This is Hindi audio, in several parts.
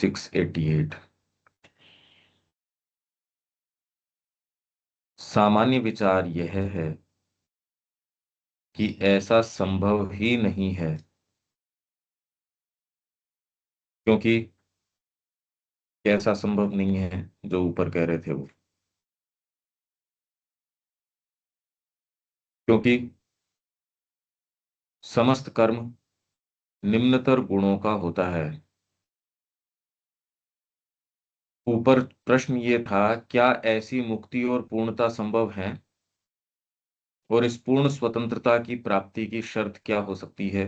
688। सामान्य विचार यह है कि ऐसा संभव ही नहीं है, क्योंकि कैसा संभव नहीं है जो ऊपर कह रहे थे वो, क्योंकि समस्त कर्म निम्नतर गुणों का होता है। ऊपर प्रश्न ये था, क्या ऐसी मुक्ति और पूर्णता संभव है, और इस पूर्ण स्वतंत्रता की प्राप्ति की शर्त क्या हो सकती है।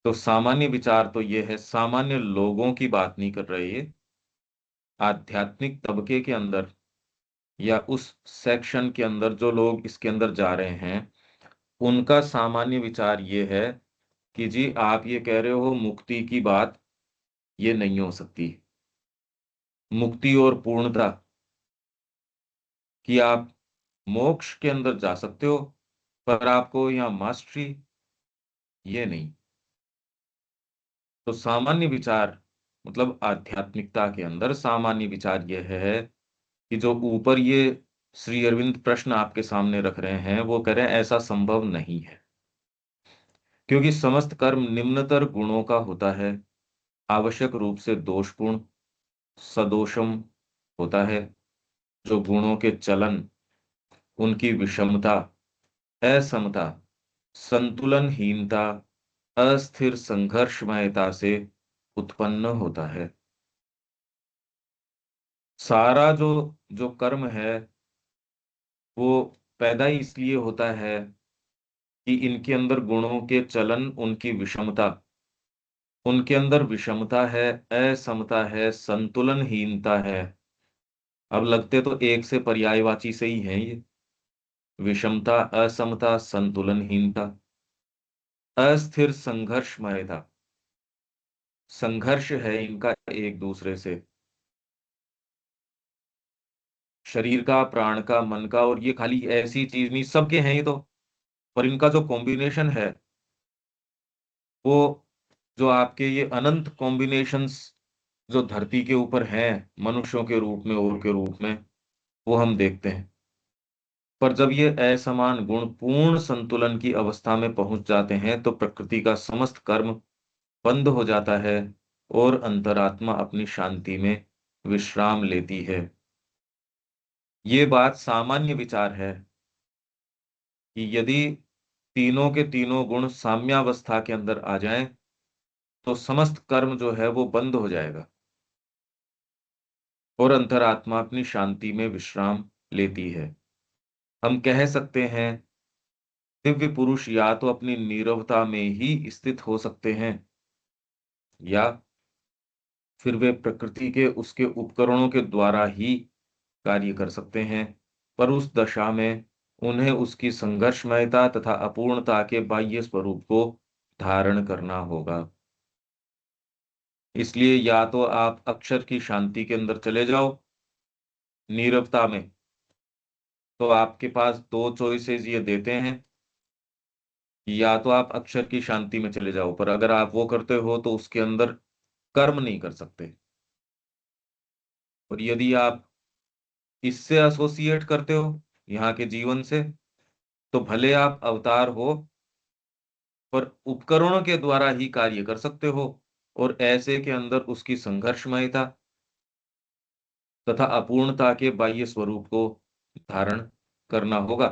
तो सामान्य विचार तो ये है, सामान्य लोगों की बात नहीं कर रहे ये, आध्यात्मिक तबके के अंदर या उस सेक्शन के अंदर जो लोग इसके अंदर जा रहे हैं, उनका सामान्य विचार ये है कि जी आप ये कह रहे हो मुक्ति की बात, ये नहीं हो सकती। मुक्ति और पूर्णता कि आप मोक्ष के अंदर जा सकते हो, पर आपको यहाँ मास्टरी, ये नहीं। तो सामान्य विचार मतलब आध्यात्मिकता के अंदर सामान्य विचार यह है कि जो ऊपर ये श्री अरविंद प्रश्न आपके सामने रख रहे हैं, वो कह रहे हैं ऐसा संभव नहीं है, क्योंकि समस्त कर्म निम्नतर गुणों का होता है, आवश्यक रूप से दोषपूर्ण, सदोषम होता है। जो गुणों के चलन, उनकी विषमता, असमता, संतुलनहीनता, अस्थिर संघर्षमयता से उत्पन्न होता है। सारा जो जो कर्म है वो पैदा ही इसलिए होता है कि इनके अंदर गुणों के चलन, उनकी विषमता, उनके अंदर विषमता है, असमता है, संतुलनहीनता है। अब लगते तो एक से पर्यायवाची से ही हैं ये, विषमता, असमता, संतुलनहीनता, अस्थिर संघर्षमयता, संघर्ष है इनका एक दूसरे से, शरीर का, प्राण का, मन का। और ये खाली ऐसी चीज नहीं, सबके हैं ये तो, पर इनका जो कॉम्बिनेशन है वो, जो आपके ये अनंत कॉम्बिनेशंस जो धरती के ऊपर हैं, मनुष्यों के रूप में और के रूप में, वो हम देखते हैं। पर जब ये असमान गुण पूर्ण संतुलन की अवस्था में पहुंच जाते हैं, तो प्रकृति का समस्त कर्म बंद हो जाता है और अंतरात्मा अपनी शांति में विश्राम लेती है। ये बात सामान्य विचार है कि यदि तीनों के तीनों गुण साम्यावस्था के अंदर आ जाएं, तो समस्त कर्म जो है वो बंद हो जाएगा और अंतरात्मा अपनी शांति में विश्राम लेती है। हम कह सकते हैं दिव्य पुरुष या तो अपनी नीरवता में ही स्थित हो सकते हैं, या फिर वे प्रकृति के उसके उपकरणों के द्वारा ही कार्य कर सकते हैं। पर उस दशा में उन्हें उसकी संघर्षमयता तथा अपूर्णता के बाह्य स्वरूप को धारण करना होगा। इसलिए या तो आप अक्षर की शांति के अंदर चले जाओ, नीरवता में, तो आपके पास दो चॉइसेस ये देते हैं, या तो आप अक्षर की शांति में चले जाओ, पर अगर आप वो करते हो तो उसके अंदर कर्म नहीं कर सकते। और यदि आप इससे एसोसिएट करते हो यहाँ के जीवन से, तो भले आप अवतार हो, पर उपकरणों के द्वारा ही कार्य कर सकते हो, और ऐसे के अंदर उसकी संघर्षमयता तथा अपूर्णता के बाह्य स्वरूप को धारण करना होगा।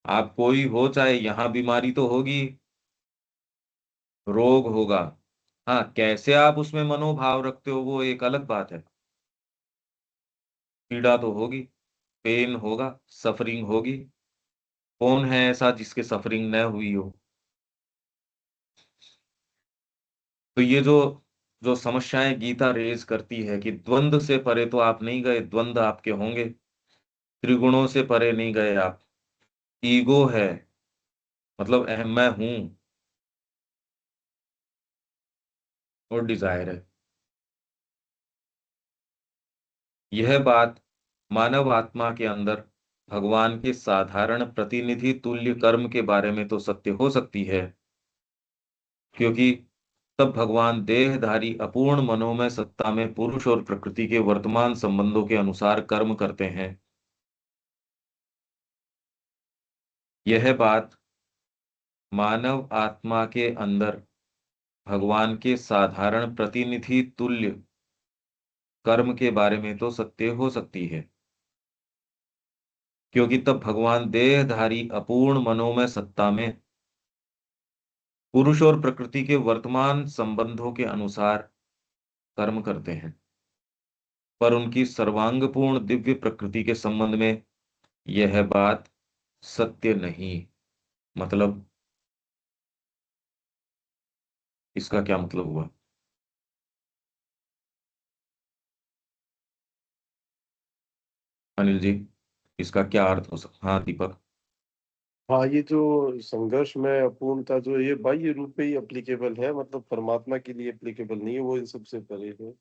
आप कोई हो, चाहे यहां बीमारी तो होगी, रोग होगा, हाँ कैसे आप उसमें मनोभाव रखते हो वो एक अलग बात है। पीड़ा तो होगी, पेन होगा, सफरिंग होगी। कौन है ऐसा जिसके सफरिंग न हुई हो। तो ये जो जो समस्याएं गीता रेज करती है कि द्वंद से परे तो आप नहीं गए, द्वंद आपके होंगे, त्रिगुणों से परे नहीं गए आप। ईगो है, मतलब अहम मैं हूं, और डिजायर है। यह बात मानव आत्मा के अंदर भगवान के साधारण प्रतिनिधि तुल्य कर्म के बारे में तो सत्य हो सकती है, क्योंकि तब भगवान देहधारी अपूर्ण मनोमय सत्ता में पुरुष और प्रकृति के वर्तमान संबंधों के अनुसार कर्म करते हैं। यह बात मानव आत्मा के अंदर भगवान के साधारण प्रतिनिधि तुल्य कर्म के बारे में तो सत्य हो सकती है, क्योंकि तब भगवान देहधारी अपूर्ण मनोमय सत्ता में पुरुष और प्रकृति के वर्तमान संबंधों के अनुसार कर्म करते हैं, पर उनकी सर्वांगपूर्ण दिव्य प्रकृति के संबंध में यह बात सत्य नहीं। मतलब इसका क्या मतलब हुआ? अनिल जी, इसका क्या अर्थ हो सकता? हाँ दीपक। हाँ, ये जो संघर्ष में अपूर्णता जो ये बाह्य रूप पे ही एप्लीकेबल है, मतलब परमात्मा के लिए एप्लीकेबल नहीं है, वो इन सबसे परे है।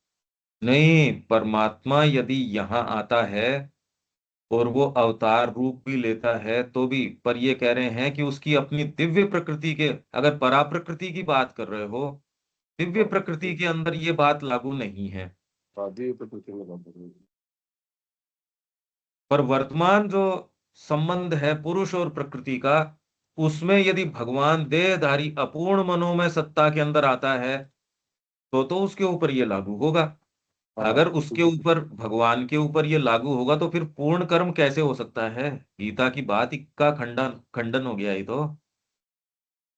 नहीं, परमात्मा यदि यहाँ आता है और वो अवतार रूप भी लेता है तो भी, पर ये कह रहे हैं कि उसकी अपनी दिव्य प्रकृति के, अगर परा प्रकृति की बात कर रहे हो, दिव्य हाँ, प्रकृति के अंदर ये बात लागू नहीं है। आदि प्रकृति में बात करेंगे। पर वर्तमान जो संबंध है पुरुष और प्रकृति का, उसमें यदि भगवान देहधारी अपूर्ण मनोमय सत्ता के अंदर आता है तो उसके ऊपर ये लागू होगा। हाँ, अगर उसके ऊपर, भगवान के ऊपर ये लागू होगा तो फिर पूर्ण कर्म कैसे हो सकता है? गीता की बात ही का खंडन खंडन हो गया ये तो।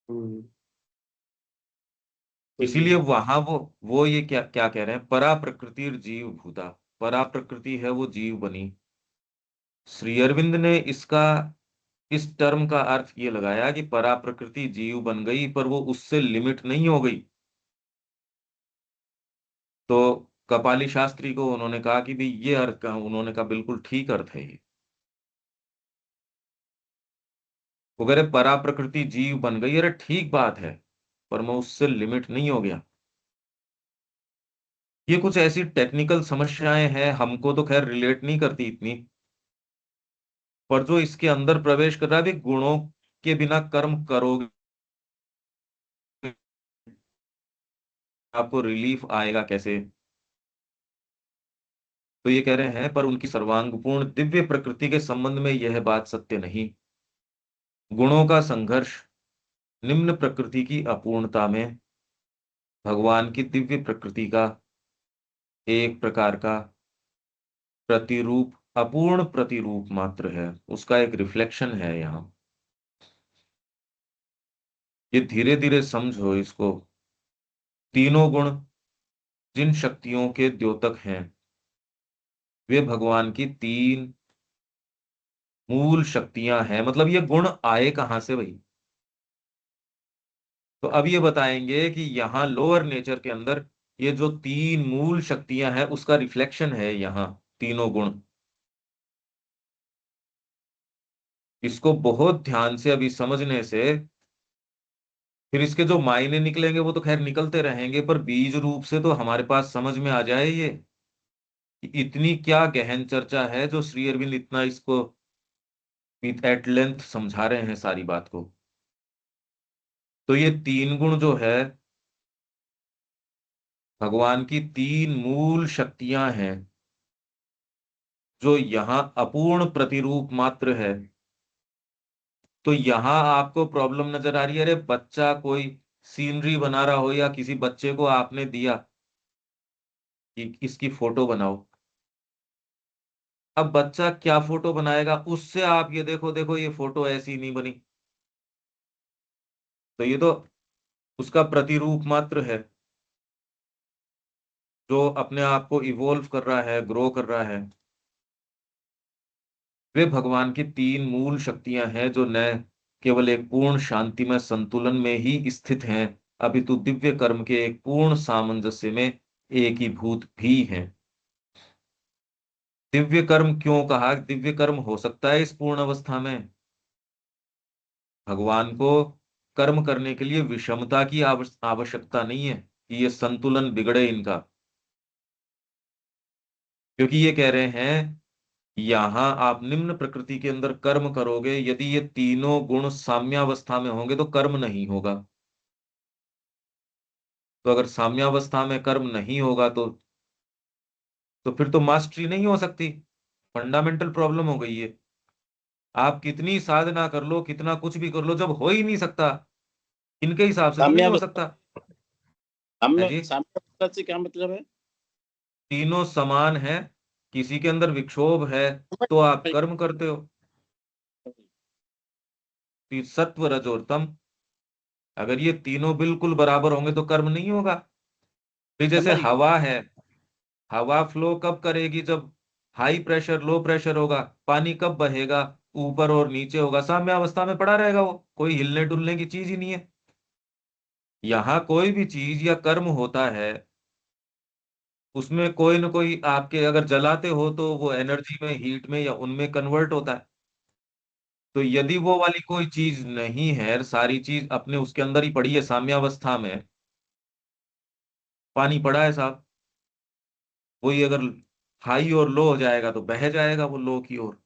हम्म, तो ये इसीलिए वहां वो ये क्या क्या कह रहे हैं, परा प्रकृति जीव भूता। परा प्रकृति है वो जीव बनी। श्री अरविंद ने इसका, इस टर्म का अर्थ ये लगाया कि परा प्रकृति जीव बन गई, पर वो उससे लिमिट नहीं हो गई। तो कपाली शास्त्री को उन्होंने कहा कि भाई ये अर्थ का, उन्होंने कहा बिल्कुल ठीक अर्थ है ये। वो कह रहे परा प्रकृति जीव बन गई, अरे ठीक बात है, पर मैं उससे लिमिट नहीं हो गया। ये कुछ ऐसी टेक्निकल समस्याएं हैं, हमको तो खैर रिलेट नहीं करती इतनी, पर जो इसके अंदर प्रवेश कर रहा है भी, गुणों के बिना कर्म करोगे आपको रिलीफ आएगा कैसे? तो ये कह रहे हैं पर उनकी सर्वांगपूर्ण दिव्य प्रकृति के संबंध में यह बात सत्य नहीं। गुणों का संघर्ष निम्न प्रकृति की अपूर्णता में भगवान की दिव्य प्रकृति का एक प्रकार का प्रतिरूप, अपूर्ण प्रतिरूप मात्र है, उसका एक रिफ्लेक्शन है यहाँ। ये धीरे धीरे समझो इसको। तीनों गुण जिन शक्तियों के द्योतक हैं, वे भगवान की तीन मूल शक्तियां हैं। मतलब ये गुण आए कहां से भाई? तो अब ये बताएंगे कि यहाँ लोअर नेचर के अंदर ये जो तीन मूल शक्तियां हैं उसका रिफ्लेक्शन है यहाँ, तीनों गुण। इसको बहुत ध्यान से अभी समझने से फिर इसके जो मायने निकलेंगे वो तो खैर निकलते रहेंगे, पर बीज रूप से तो हमारे पास समझ में आ जाए ये कि इतनी क्या गहन चर्चा है जो श्री अरविंद इतना इसको एट लेंथ समझा रहे हैं सारी बात को। तो ये तीन गुण जो है भगवान की तीन मूल शक्तियां हैं, जो यहाँ अपूर्ण प्रतिरूप मात्र है। तो यहाँ आपको प्रॉब्लम नजर आ रही है, अरे बच्चा कोई सीनरी बना रहा हो या किसी बच्चे को आपने दिया कि इसकी फोटो बनाओ, अब बच्चा क्या फोटो बनाएगा, उससे आप ये देखो देखो ये फोटो ऐसी नहीं बनी, तो ये तो उसका प्रतिरूप मात्र है जो अपने आप को इवोल्व कर रहा है, ग्रो कर रहा है। वे भगवान की तीन मूल शक्तियां हैं जो न केवल एक पूर्ण शांति में संतुलन में ही स्थित हैं, अपितु दिव्य कर्म के एक पूर्ण सामंजस्य में एकीभूत भी हैं। दिव्य कर्म क्यों कहा? दिव्य कर्म हो सकता है इस पूर्ण अवस्था में। भगवान को कर्म करने के लिए विषमता की आवश्यकता नहीं है कि ये संतुलन बिगड़े इनका, क्योंकि ये कह रहे हैं यहां आप निम्न प्रकृति के अंदर कर्म करोगे, यदि ये तीनों गुण साम्यावस्था में होंगे तो कर्म नहीं होगा। तो अगर साम्यावस्था में कर्म नहीं होगा तो फिर तो मास्टरी नहीं हो सकती। फंडामेंटल प्रॉब्लम हो गई है। आप कितनी साधना कर लो, कितना कुछ भी कर लो, जब हो ही नहीं सकता, इनके हिसाब से तो नहीं हो साम्यावस्था, सकता। है जी। साम्यावस्था से क्या मतलब है? तीनों समान है, किसी के अंदर विक्षोभ है तो आप कर्म करते हो। सत्व रज और तम, अगर ये तीनों बिल्कुल बराबर होंगे तो कर्म नहीं होगा। फिर जैसे समझ गया। हवा है, हवा फ्लो कब करेगी? जब हाई प्रेशर लो प्रेशर होगा। पानी कब बहेगा? ऊपर और नीचे होगा, साम्य अवस्था में पड़ा रहेगा, वो कोई हिलने डुलने की चीज ही नहीं है। यहाँ कोई भी चीज या कर्म होता है, उसमें कोई ना कोई, आपके अगर जलाते हो तो वो एनर्जी में, हीट में या उनमें कन्वर्ट होता है। तो यदि वो वाली कोई चीज नहीं है, सारी चीज अपने उसके अंदर ही पड़ी है साम्यावस्था में, पानी पड़ा है साहब, वही अगर हाई और लो हो जाएगा तो बह जाएगा वो लो की ओर।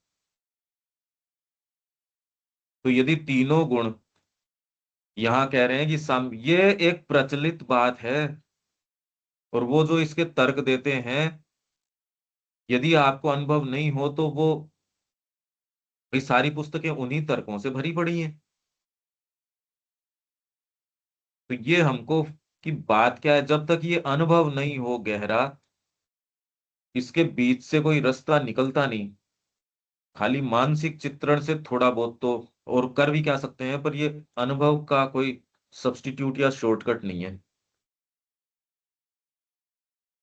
तो यदि तीनों गुण, यहाँ कह रहे हैं कि ये एक प्रचलित बात है, और वो जो इसके तर्क देते हैं, यदि आपको अनुभव नहीं हो तो वो, भाई सारी पुस्तकें उन्हीं तर्कों से भरी पड़ी हैं। तो ये हमको, कि बात क्या है, जब तक ये अनुभव नहीं हो गहरा, इसके बीच से कोई रास्ता निकलता नहीं। खाली मानसिक चित्रण से थोड़ा बहुत तो और कर भी क्या सकते हैं, पर ये अनुभव का कोई सब्स्टिट्यूट या शॉर्टकट नहीं है।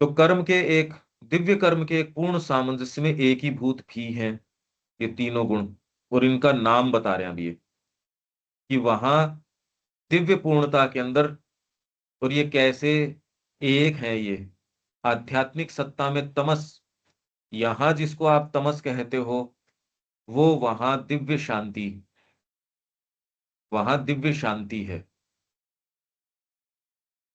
तो कर्म के एक, दिव्य कर्म के एक पूर्ण सामंजस्य में एक ही भूत भी हैं ये तीनों गुण, और इनका नाम बता रहे हैं अभी ये, कि वहां दिव्य पूर्णता के अंदर, और ये कैसे एक है ये, आध्यात्मिक सत्ता में तमस, यहां जिसको आप तमस कहते हो, वो वहां दिव्य शांति, वहां दिव्य शांति है,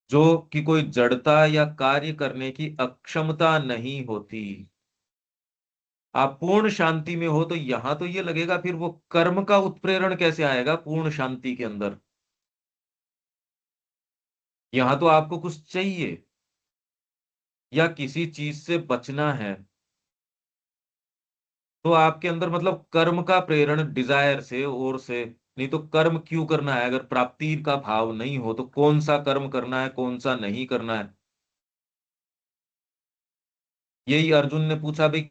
जो कि कोई जड़ता या कार्य करने की अक्षमता नहीं होती। आप पूर्ण शांति में हो तो यहां तो ये लगेगा, फिर वो कर्म का उत्प्रेरण कैसे आएगा पूर्ण शांति के अंदर? यहां तो आपको कुछ चाहिए या किसी चीज से बचना है, तो आपके अंदर मतलब कर्म का प्रेरण डिजायर से और से, नहीं तो कर्म क्यों करना है? अगर प्राप्ति का भाव नहीं हो तो कौन सा कर्म करना है, कौन सा नहीं करना है? यही अर्जुन ने पूछा भाई,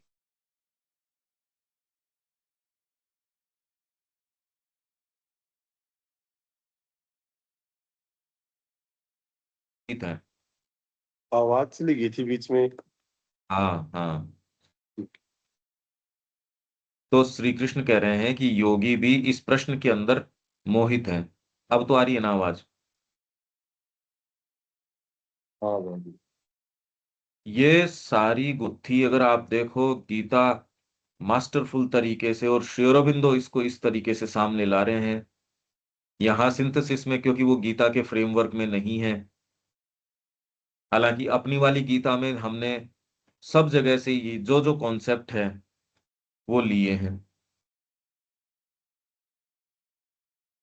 है। आवाज चली गई थी बीच में। हाँ हाँ। तो श्री कृष्ण कह रहे हैं कि योगी भी इस प्रश्न के अंदर मोहित हैं। अब तो आ रही है ना आवाज? हाँ भाई। ये सारी गुत्थी अगर आप देखो, गीता मास्टरफुल तरीके से, और श्री अरबिंदो इसको इस तरीके से सामने ला रहे हैं, यहाँ सिंथेसिस में, क्योंकि वो गीता के फ्रेमवर्क में नहीं है। हालांकि अपनी वाली गीता में हमने सब जगह से ये जो जो कॉन्सेप्ट है वो लिए हैं।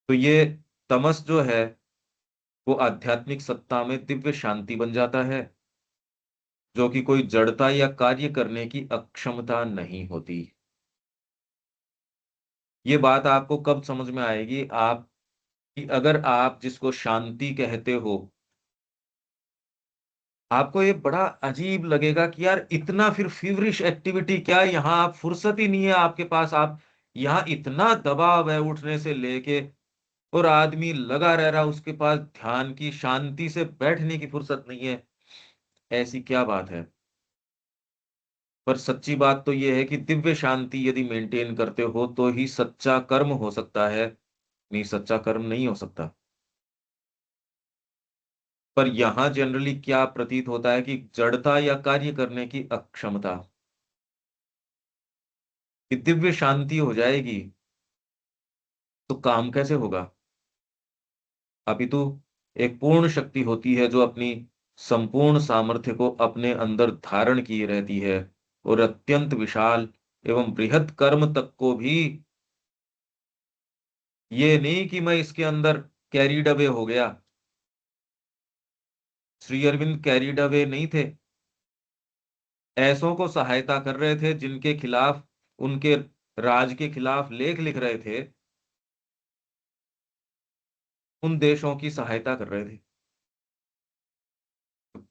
तो ये तमस जो है, वो आध्यात्मिक सत्ता में दिव्य शांति बन जाता है, जो कि कोई जड़ता या कार्य करने की अक्षमता नहीं होती। ये बात आपको कब समझ में आएगी? आप, कि अगर आप जिसको शांति कहते हो, आपको ये बड़ा अजीब लगेगा कि यार इतना फिर फीवरिश एक्टिविटी क्या, यहाँ आप फुर्सत ही नहीं है आपके पास, आप यहाँ इतना दबाव है उठने से लेके, और आदमी लगा रह रहा, उसके पास ध्यान की शांति से बैठने की फुर्सत नहीं है। ऐसी क्या बात है? पर सच्ची बात तो यह है कि दिव्य शांति यदि मेंटेन करते हो तो ही सच्चा कर्म हो सकता है, नहीं सच्चा कर्म नहीं हो सकता। पर यहां जनरली क्या प्रतीत होता है कि जड़ता या कार्य करने की अक्षमता, कि दिव्य शांति हो जाएगी तो काम कैसे होगा? अपितु एक पूर्ण शक्ति होती है जो अपनी संपूर्ण सामर्थ्य को अपने अंदर धारण किए रहती है, और अत्यंत विशाल एवं बृहद कर्म तक को भी, ये नहीं कि मैं इसके अंदर कैरीड अवे हो गया, श्री अरविंद कैरिड अवे नहीं थे, ऐसों को सहायता कर रहे थे जिनके खिलाफ, उनके राज के खिलाफ लेख लिख रहे थे, उन देशों की सहायता कर रहे थे।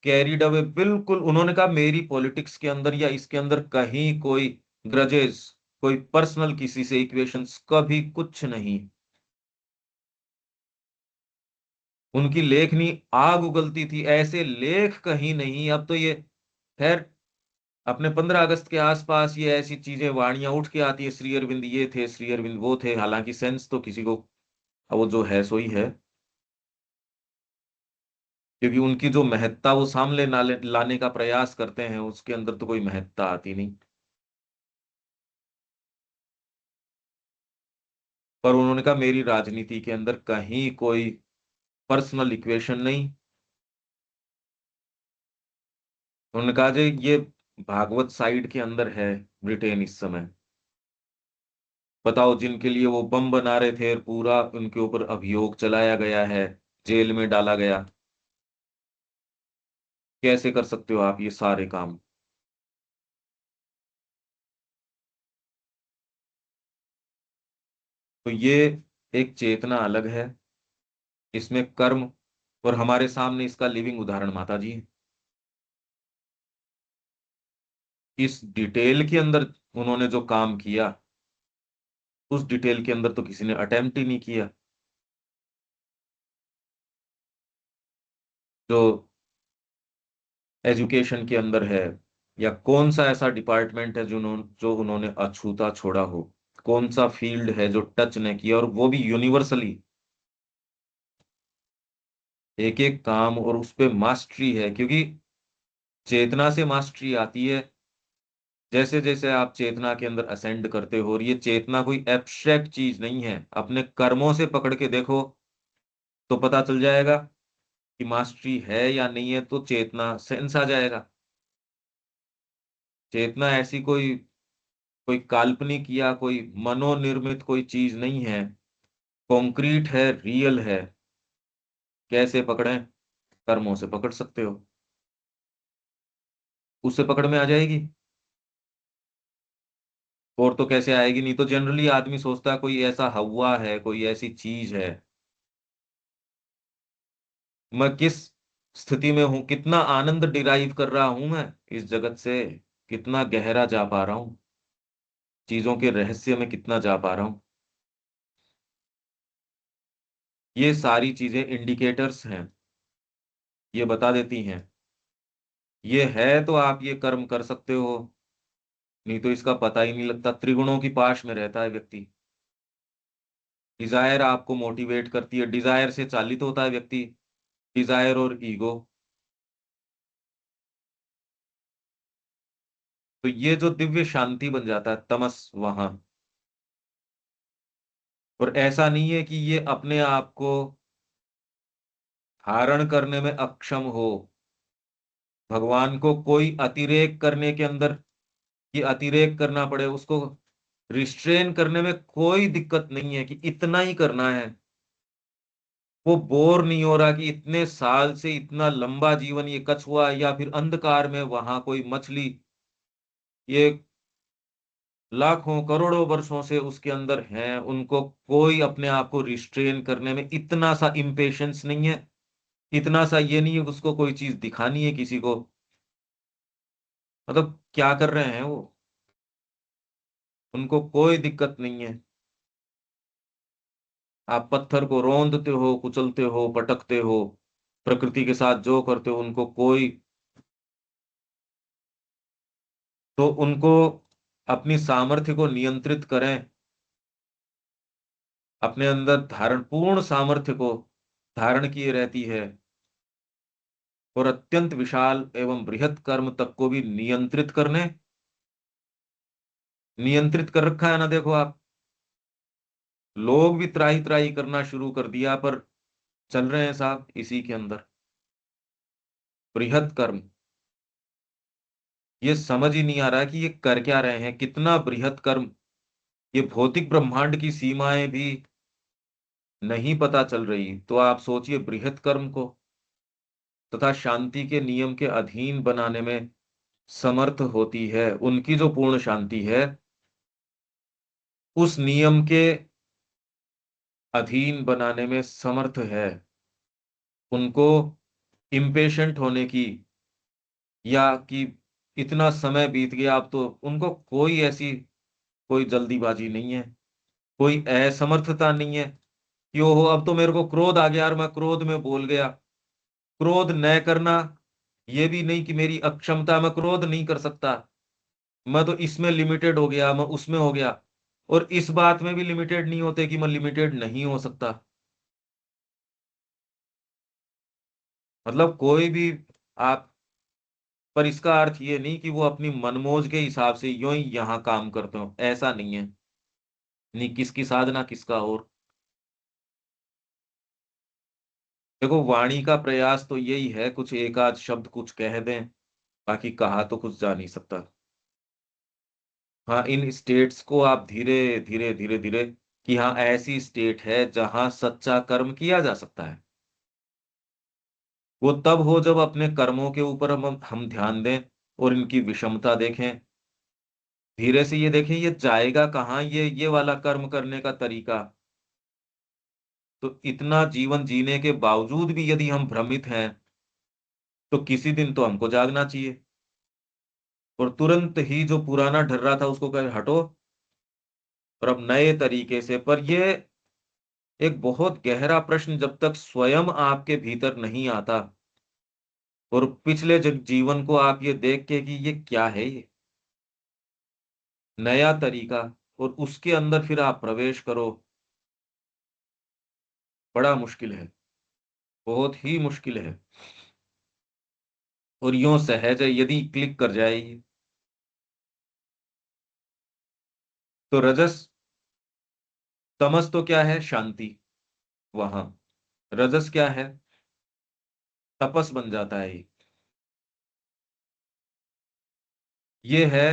कैरिड अवे बिल्कुल, उन्होंने कहा मेरी पॉलिटिक्स के अंदर या इसके अंदर कहीं कोई ग्रजेस, कोई पर्सनल किसी से इक्वेशंस कभी कुछ नहीं। उनकी लेखनी आग उगलती थी, ऐसे लेख कहीं नहीं। अब तो ये खैर अपने 15 अगस्त के आसपास ये ऐसी चीजें, वाणियां उठ के आती है, श्री अरविंद ये थे, श्री अरविंद वो थे, हालांकि सेंस तो किसी को, अब वो जो है सो ही है, क्योंकि उनकी जो महत्ता वो सामने लाने का प्रयास करते हैं, उसके अंदर तो कोई महत्ता आती नहीं। पर उन्होंने कहा मेरी राजनीति के अंदर कहीं कोई पर्सनल इक्वेशन नहीं। उन्होंने कहा जी ये भागवत साइड के अंदर है ब्रिटेन इस समय, बताओ जिनके लिए वो बम बना रहे थे, पूरा उनके ऊपर अभियोग चलाया गया है, जेल में डाला गया, कैसे कर सकते हो आप ये सारे काम। तो ये एक चेतना अलग है, इसमें कर्म, और हमारे सामने इसका लिविंग उदाहरण माता जी है। इस डिटेल के अंदर उन्होंने जो काम किया, उस डिटेल के अंदर तो किसी ने अटेम्प्ट ही नहीं किया। जो एजुकेशन के अंदर है, या कौन सा ऐसा डिपार्टमेंट है जो उन्होंने अछूता छोड़ा हो, कौन सा फील्ड है जो टच ने किया, और वो भी यूनिवर्सली, एक एक काम, और उस पे मास्टरी है, क्योंकि चेतना से मास्टरी आती है। जैसे जैसे आप चेतना के अंदर असेंड करते हो, और ये चेतना कोई एब्स्ट्रैक्ट चीज नहीं है, अपने कर्मों से पकड़ के देखो तो पता चल जाएगा कि मास्टरी है या नहीं है, तो चेतना सेंस आ जाएगा। चेतना ऐसी कोई कोई काल्पनिक या कोई मनोनिर्मित कोई चीज नहीं है, कॉन्क्रीट है, रियल है। कैसे पकड़ें? कर्मों से पकड़ सकते हो, उससे पकड़ में आ जाएगी। और तो कैसे आएगी? नहीं तो जनरली आदमी सोचता है कोई ऐसा हवा है, कोई ऐसी चीज है। मैं किस स्थिति में हूं, कितना आनंद डिराइव कर रहा हूं मैं इस जगत से, कितना गहरा जा पा रहा हूं, चीजों के रहस्य में कितना जा पा रहा हूं। ये सारी चीजें इंडिकेटर्स हैं, ये बता देती हैं, ये है तो आप ये कर्म कर सकते हो, नहीं तो इसका पता ही नहीं लगता। त्रिगुणों की पाश में रहता है व्यक्ति। डिजायर आपको मोटिवेट करती है, डिजायर से चालित होता है व्यक्ति, डिजायर और ईगो। तो ये जो दिव्य शांति बन जाता है, तमस वहां। और ऐसा नहीं है कि ये अपने आप को धारण करने में अक्षम हो, भगवान को कोई अतिरेक करने के अंदर, कि अतिरेक करना पड़े उसको, रिस्ट्रेन करने में कोई दिक्कत नहीं है कि इतना ही करना है। वो बोर नहीं हो रहा कि इतने साल से इतना लंबा जीवन ये कछुआ, या फिर अंधकार में वहां कोई मछली, ये लाखों करोड़ों वर्षों से उसके अंदर हैं, उनको कोई अपने आप को रिस्ट्रेन करने में इतना सा इम्पेशंस नहीं है, इतना सा ये नहीं है कि उसको कोई चीज दिखानी है किसी को। मतलब क्या कर रहे हैं वो, उनको कोई दिक्कत नहीं है। आप पत्थर को रौंदते हो, कुचलते हो, पटकते हो, प्रकृति के साथ जो करते हो, उनको कोई, तो उनको अपनी सामर्थ्य को नियंत्रित करें, अपने अंदर धारण, पूर्ण सामर्थ्य को धारण किए रहती है, और अत्यंत विशाल एवं बृहत कर्म तक को भी नियंत्रित करने, नियंत्रित कर रखा है ना। देखो आप, लोग भी त्राही त्राही करना शुरू कर दिया, पर चल रहे हैं साहब इसी के अंदर, बृहत कर्म। ये समझ ही नहीं आ रहा कि ये कर क्या रहे हैं, कितना बृहत कर्म। ये भौतिक ब्रह्मांड की सीमाएं भी नहीं पता चल रही, तो आप सोचिए बृहत कर्म को। तथा शांति के नियम के अधीन बनाने में समर्थ होती है, उनकी जो पूर्ण शांति है उस नियम के अधीन बनाने में समर्थ है, उनको इम्पेशेंट होने की या कि इतना समय बीत गया अब तो उनको कोई ऐसी कोई जल्दीबाजी नहीं है, कोई असमर्थता नहीं है कि ओहो अब तो मेरे को क्रोध आ गया और मैं क्रोध में बोल गया। क्रोध न करना ये भी नहीं कि मेरी अक्षमता, मैं क्रोध नहीं कर सकता, मैं तो इसमें लिमिटेड हो गया, मैं उसमें हो गया, और इस बात में भी लिमिटेड नहीं होते कि मैं लिमिटेड नहीं हो सकता। मतलब कोई भी आप, पर इसका अर्थ ये नहीं कि वो अपनी मनमोज के हिसाब से यूं ही यहाँ काम करते हो, ऐसा नहीं है। नहीं किसकी साधना किसका और। देखो वाणी का प्रयास तो यही है, कुछ एक आध शब्द कुछ कह दें, बाकी कहा तो कुछ जा नहीं सकता। हाँ इन स्टेट्स को आप धीरे धीरे धीरे धीरे, कि हाँ ऐसी स्टेट है जहां सच्चा कर्म किया जा सकता है, वो तब हो जब अपने कर्मों के ऊपर हम ध्यान दें और इनकी विषमता देखें, धीरे से ये देखें ये जाएगा कहाँ, ये वाला कर्म करने का तरीका। तो इतना जीवन जीने के बावजूद भी यदि हम भ्रमित हैं तो किसी दिन तो हमको जागना चाहिए, और तुरंत ही जो पुराना ढर रहा था उसको कहे हटो, और अब नए तरीके से। पर ये एक बहुत गहरा प्रश्न जब तक स्वयं आपके भीतर नहीं आता, और पिछले जीवन को आप ये देख के कि ये क्या है, ये नया तरीका, और उसके अंदर फिर आप प्रवेश करो, बड़ा मुश्किल है, बहुत ही मुश्किल है। और यूं सहज है यदि क्लिक कर जाए ये। तो रजस, तमस तो क्या है, शांति, वहां रजस क्या है, तपस बन जाता है ये है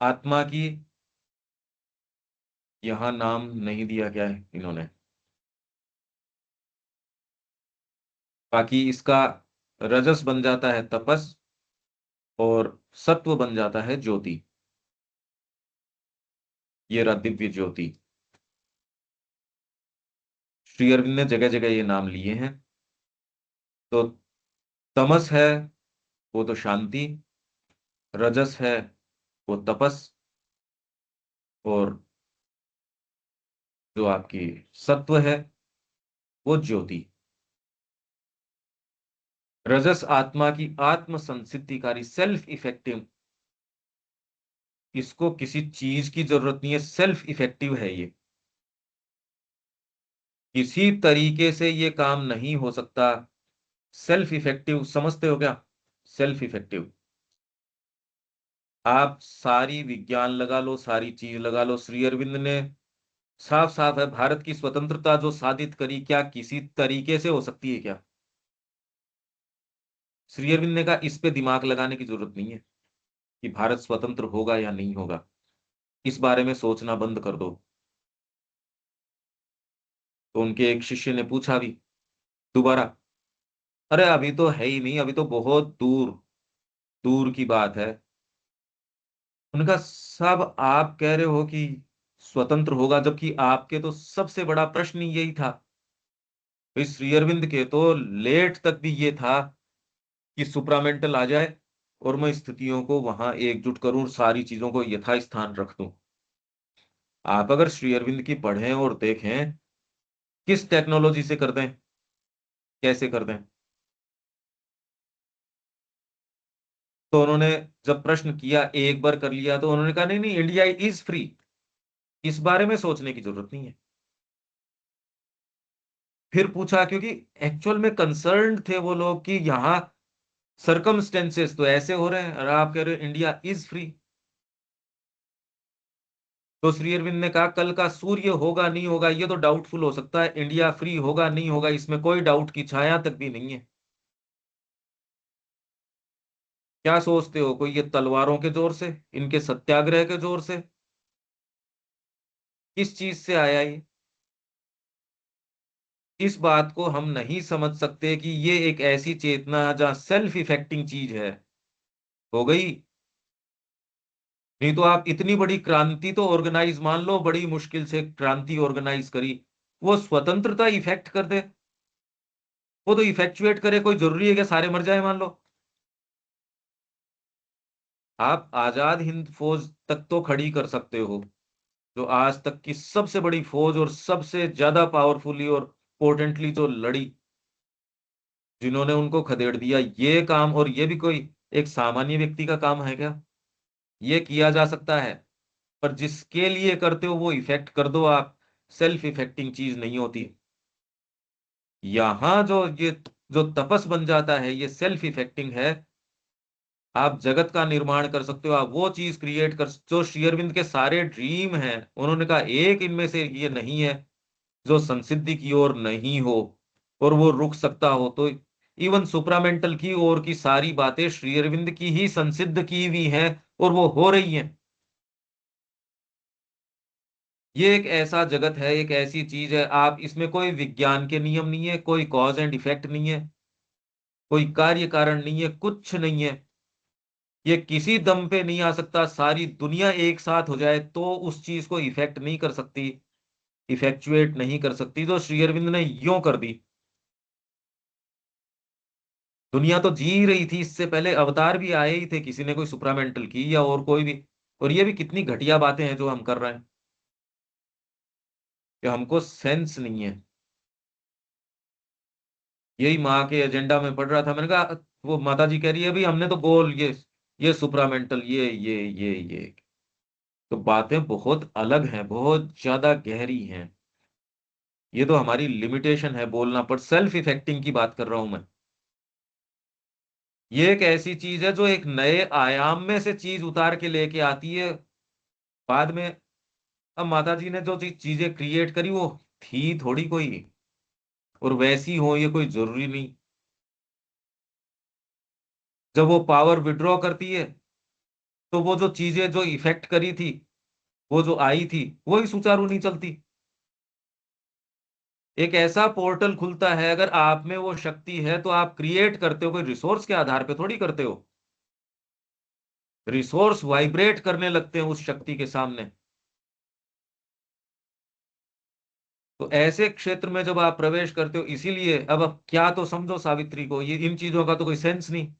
आत्मा की। यहां नाम नहीं दिया गया है इन्होंने, बाकी इसका रजस बन जाता है तपस, और सत्व बन जाता है ज्योति, ये रहा दिव्य ज्योति। श्री अरविंद ने जगह जगह ये नाम लिए हैं। तो तमस है वो तो शांति, रजस है वो तपस, और जो आपकी सत्व है वो ज्योति। रजस आत्मा की आत्म संसिद्धिकारी, सेल्फ इफेक्टिव, इसको किसी चीज की जरूरत नहीं है, सेल्फ इफेक्टिव है ये, किसी तरीके से ये काम नहीं हो सकता। सेल्फ इफेक्टिव समझते हो क्या, सेल्फ इफेक्टिव। आप सारी विज्ञान लगा लो, सारी चीज लगा लो, श्री अरविंद ने साफ साफ है, भारत की स्वतंत्रता जो साधित करी, क्या किसी तरीके से हो सकती है क्या। श्री अरविंद ने कहा इस पे दिमाग लगाने की जरूरत नहीं है कि भारत स्वतंत्र होगा या नहीं होगा, इस बारे में सोचना बंद कर दो। तो उनके एक शिष्य ने पूछा भी दोबारा, अरे अभी तो है ही नहीं, अभी तो बहुत दूर दूर की बात है। उनका सब आप कह रहे हो कि स्वतंत्र होगा, जबकि आपके तो सबसे बड़ा प्रश्न ही यही था। भाई श्री अरविंद के तो लेट तक भी ये था कि सुप्रामेंटल आ जाए और मैं स्थितियों को वहां एकजुट करूं, सारी चीजों को यथास्थान रख दूं। आप अगर श्री अरविंद की पढ़ें और देखें किस टेक्नोलॉजी से कर दें, कैसे कर दें। तो उन्होंने जब प्रश्न किया एक बार कर लिया, तो उन्होंने कहा नहीं नहीं, इंडिया इज फ्री, इस बारे में सोचने की जरूरत नहीं है। फिर पूछा, क्योंकि एक्चुअल में कंसर्न थे वो लोग कि यहाँ सरकमस्टेंसेस तो ऐसे हो रहे हैं और आप कह रहे हो इंडिया इज फ्री। तो श्री अरविंद ने कहा कल का सूर्य होगा नहीं होगा ये तो डाउटफुल हो सकता है, इंडिया फ्री होगा नहीं होगा इसमें कोई डाउट की छाया तक भी नहीं है। क्या सोचते हो, कोई ये तलवारों के जोर से, इनके सत्याग्रह के जोर से, किस चीज से आया ये। इस बात को हम नहीं समझ सकते कि ये एक ऐसी चेतना जहां सेल्फ इफेक्टिंग चीज है, हो गई। नहीं तो आप इतनी बड़ी क्रांति तो ऑर्गेनाइज, मान लो बड़ी मुश्किल से क्रांति ऑर्गेनाइज करी, वो स्वतंत्रता इफेक्ट कर दे, वो तो इफेक्चुएट करे, कोई जरूरी है कि सारे मर जाए मान लो। आप आजाद हिंद फौज तक तो खड़ी कर सकते हो, जो आज तक की सबसे बड़ी फौज और सबसे ज्यादा पावरफुली और पोटेंटली जो लड़ी, जिन्होंने उनको खदेड़ दिया, ये काम, और ये भी कोई एक सामान्य व्यक्ति का काम है क्या? ये किया जा सकता है, पर जिसके लिए करते हो वो इफेक्ट कर दो आप, सेल्फ इफेक्टिंग चीज नहीं होती। यहां जो ये जो तपस बन जाता है, ये सेल्फ इफेक्टिंग है। आप जगत का निर्माण कर सकते हो, आप वो चीज क्रिएट कर, जो श्री अरविंद के सारे ड्रीम हैं, उन्होंने कहा एक इनमें से ये नहीं है जो संसिद्धि की ओर नहीं हो, और वो रुक सकता हो तो। इवन सुप्रामेंटल की ओर की सारी बातें श्री अरविंद की ही संसिद्ध की हुई हैं, और वो हो रही हैं। ये एक ऐसा जगत है, एक ऐसी चीज है, आप इसमें कोई विज्ञान के नियम नहीं है, कोई कॉज एंड इफेक्ट नहीं है, कोई कार्य कारण नहीं है, कुछ नहीं है। ये किसी दम पे नहीं आ सकता, सारी दुनिया एक साथ हो जाए तो उस चीज को इफेक्ट नहीं कर सकती, इफेक्चुएट नहीं कर सकती, तो श्री अरविंद ने यूं कर दी। दुनिया तो जी रही थी, इससे पहले अवतार भी आए ही थे, किसी ने कोई सुप्रामेंटल की या और कोई भी। और ये भी कितनी घटिया बातें हैं जो हम कर रहे हैं, कि हमको सेंस नहीं है। यही माँ के एजेंडा में पढ़ रहा था, मैंने कहा, वो माता जी कह रही है, भाई हमने तो गोल ये सुप्रामेंटल, ये तो बातें बहुत अलग हैं, बहुत ज्यादा गहरी हैं। ये तो हमारी लिमिटेशन है बोलना, पर सेल्फ इफेक्टिंग की बात कर रहा हूं मैं। ये एक ऐसी चीज है जो एक नए आयाम में से चीज उतार के लेके आती है बाद में। अब माता जी ने जो चीजें क्रिएट करी, वो थी थोड़ी कोई, और वैसी हो ये कोई जरूरी नहीं। जब वो पावर विड्रॉ करती है, तो वो जो चीजें जो इफेक्ट करी थी, वो जो आई थी, वही सुचारू नहीं चलती। एक ऐसा पोर्टल खुलता है, अगर आप में वो शक्ति है तो आप क्रिएट करते हो, कोई रिसोर्स के आधार पे थोड़ी करते हो। रिसोर्स वाइब्रेट करने लगते हैं उस शक्ति के सामने। तो ऐसे क्षेत्र में जब आप प्रवेश करते हो, इसीलिए अब क्या तो समझो सावित्री को, ये इन चीजों का तो कोई सेंस नहीं।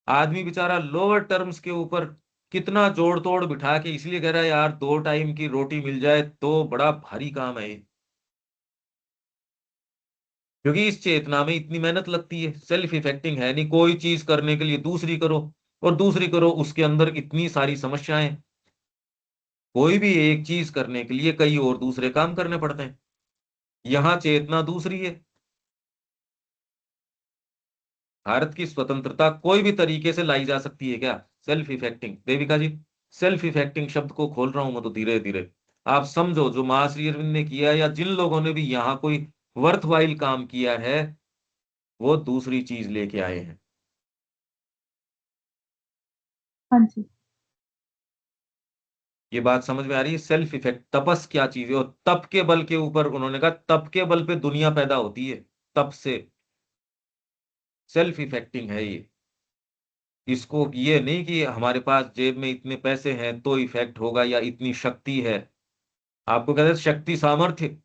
आदमी बेचारा लोअर टर्म्स के ऊपर कितना जोड़ तोड़ बिठा के इसलिए कह रहा है, यार 2 टाइम की रोटी मिल जाए तो बड़ा भारी काम है ये। क्योंकि इस चेतना में इतनी मेहनत लगती है, सेल्फ इफेक्टिंग है नहीं, कोई चीज करने के लिए दूसरी करो, और दूसरी करो, उसके अंदर इतनी सारी समस्याएं। कोई भी एक चीज करने के लिए कई और दूसरे काम करने पड़ते हैं। यहाँ चेतना दूसरी है। भारत की स्वतंत्रता कोई भी तरीके से लाई जा सकती है क्या? सेल्फ इफेक्टिंग, देविका जी, सेल्फ इफेक्टिंग शब्द को खोल रहा हूं मैं तो धीरे धीरे। आप समझो, जो महाश्री अरविंद ने किया, या जिन लोगों ने भी यहाँ कोई वर्थ वाइल काम किया है, वो दूसरी चीज लेके आए हैं। हाँ जी। ये बात समझ में आ रही है? सेल्फ इफेक्ट, तपस क्या चीज है, और तप के बल के ऊपर, उन्होंने कहा तप के बल पे दुनिया पैदा होती है, तप से। सेल्फ इफेक्टिंग है ये। इसको ये नहीं कि हमारे पास जेब में इतने पैसे हैं तो इफेक्ट होगा, या इतनी शक्ति है। आपको कहते हैं शक्ति सामर्थ्य,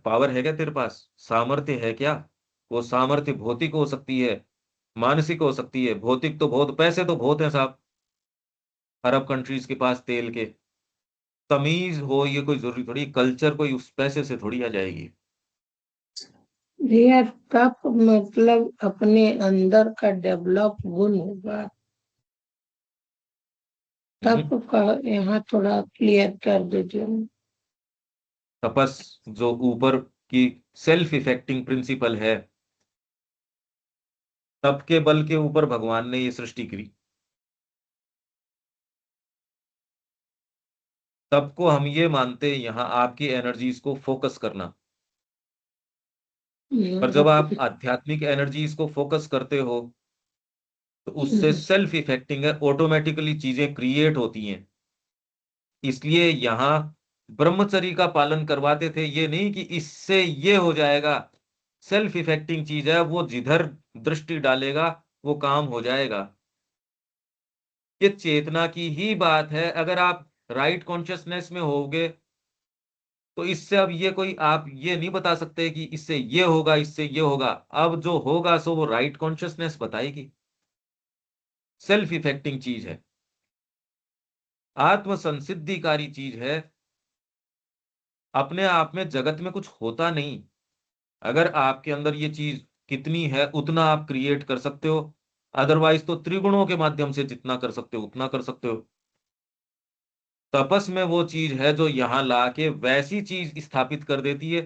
पावर है क्या तेरे पास, सामर्थ्य है क्या? वो सामर्थ्य भौतिक हो सकती है, मानसिक हो सकती है। भौतिक तो बहुत, पैसे तो बहुत हैं साहब, अरब कंट्रीज के पास तेल के। तमीज हो, ये कोई जरूरी थोड़ी, कल्चर कोई उस पैसे से थोड़ी आ जाएगी। भैया तप मतलब अपने अंदर का डेवलप गुण होगा। तप हम्म। का यहाँ थोड़ा क्लियर कर दीजिए। तपस जो ऊपर की सेल्फ इफेक्टिंग प्रिंसिपल है, तप के बल के ऊपर भगवान ने ये सृष्टि करी। तब को हम ये मानते हैं यहाँ आपकी एनर्जीज को फोकस करना। पर जब आप आध्यात्मिक एनर्जीज को फोकस करते हो, तो उससे सेल्फ इफेक्टिंग है, ऑटोमेटिकली चीजें क्रिएट होती हैं। इसलिए यहाँ ब्रह्मचर्य का पालन करवाते थे, ये नहीं कि इससे ये हो जाएगा। सेल्फ इफेक्टिंग चीज है, वो जिधर दृष्टि डालेगा वो काम हो जाएगा। ये चेतना की ही बात है। अगर आप राइट कॉन्शियसनेस में होगे तो इससे अब ये कोई आप ये नहीं बता सकते कि इससे ये होगा, इससे ये होगा। अब जो होगा सो वो राइट कॉन्शियसनेस बताएगी। सेल्फ इफेक्टिंग चीज है, आत्म संसिद्धिकारी चीज है। अपने आप में जगत में कुछ होता नहीं। अगर आपके अंदर ये चीज कितनी है उतना आप क्रिएट कर सकते हो, अदरवाइज तो त्रिगुणों के माध्यम से जितना कर सकते हो उतना कर सकते हो। तपस में वो चीज है जो यहां लाके वैसी चीज स्थापित कर देती है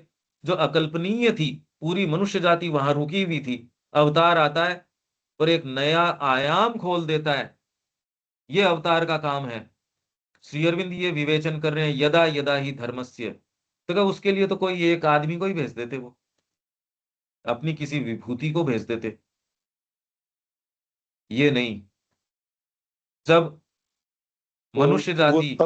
जो अकल्पनीय थी। पूरी मनुष्य जाति वहां रुकी हुई थी, अवतार आता है और एक नया आयाम खोल देता है। ये अवतार का काम है। श्री अरविंद ये विवेचन कर रहे हैं, यदा यदा ही धर्मस्य। तो क्या उसके लिए तो कोई एक आदमी को ही भेज देते, वो अपनी किसी विभूति को भेज देते। ये नहीं, जब और मनुष्य वो जाति।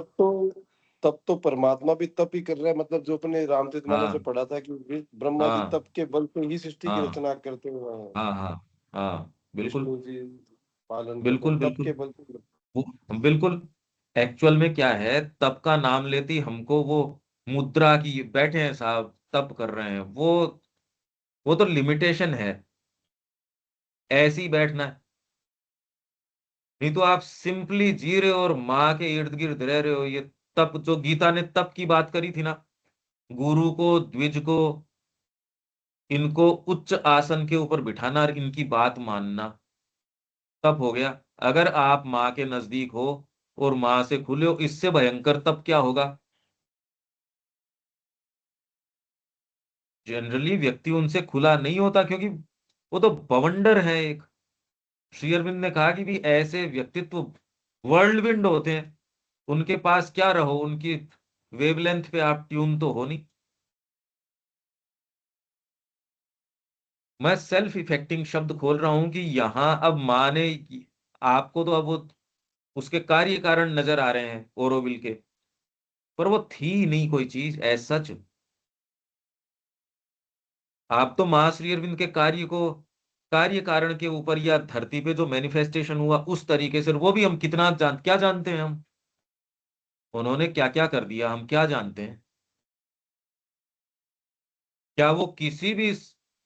तब तो परमात्मा भी तप ही कर रहा है, मतलब जो अपने रामचरित मानस से हाँ पढ़ा था कि ब्रह्मा जी हाँ तप के बल पे ही सृष्टि की हाँ रचना करते हुए हैं, हाँ हाँ हाँ, बिल्कुल विष्णु जी पालन करते हैं बिल्कुल तप बिल्कुल। के बल पे। बिल्कुल। एक्चुअल में क्या है, तप का नाम लेती हमको वो मुद्रा की बैठे हैं साहब तप कर रहे हैं, वो तो लिमिटेशन है। ऐसे ही बैठना है। नहीं तो आप सिंपली जी रहे हो और माँ के इर्द गिर्द रह रहे हो। ये तप, जो गीता ने तप की बात करी थी ना, गुरु को द्विज को इनको उच्च आसन के ऊपर बिठाना और इनकी बात मानना, तप हो गया। अगर आप माँ के नजदीक हो और माँ से खुले हो, इससे भयंकर तप क्या होगा। जनरली व्यक्ति उनसे खुला नहीं होता क्योंकि वो तो बवंडर है एक। श्री अरविंद ने कहा कि भी ऐसे व्यक्तित्व वर्ल्ड विंड होते हैं, उनके पास क्या रहो, उनकी वेवलेंथ पे आप ट्यून तो हो नहीं। मैं सेल्फ इफेक्टिंग शब्द खोल रहा हूं कि यहां अब माने, आपको तो अब वो उसके कार्य कारण नजर आ रहे हैं ओरोविल के, पर वो थी नहीं कोई चीज एज सच। आप तो मां श्री अरविंद के कार्य को कार्य कारण के ऊपर या धरती पे जो मैनिफेस्टेशन हुआ उस तरीके से, वो भी हम कितना क्या जानते हैं हम, उन्होंने क्या क्या कर दिया हम क्या जानते हैं। क्या वो किसी भी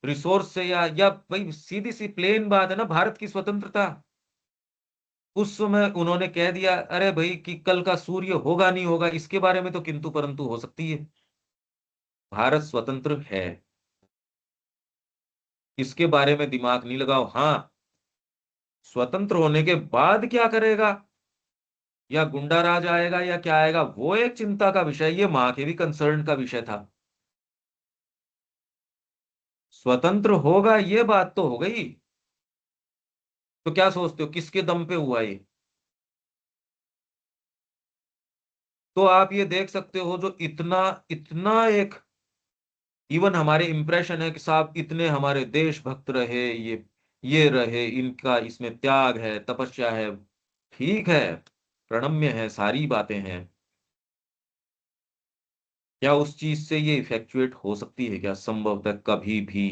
रिसोर्स से या भाई सीधी सी प्लेन बात है ना, भारत की स्वतंत्रता उस समय उन्होंने कह दिया, अरे भाई कि कल का सूर्य होगा नहीं होगा इसके बारे में तो किंतु परंतु हो सकती है। भारत स्वतंत्र है, इसके बारे में दिमाग नहीं लगाओ। हाँ, स्वतंत्र होने के बाद क्या करेगा, या गुंडा राज आएगा या क्या आएगा, वो एक चिंता का विषय, ये मां के भी कंसर्न का विषय था। स्वतंत्र होगा ये बात तो हो गई। तो क्या सोचते हो किसके दम पे हुआ ये। तो आप ये देख सकते हो जो इतना इतना एक, इवन हमारे इंप्रेशन है कि साहब इतने हमारे देशभक्त रहे, ये रहे, इनका इसमें त्याग है, तपस्या है, ठीक है, प्रणम्य है, सारी बातें हैं। क्या उस चीज से ये इफेक्चुएट हो सकती है क्या, संभवतः कभी भी,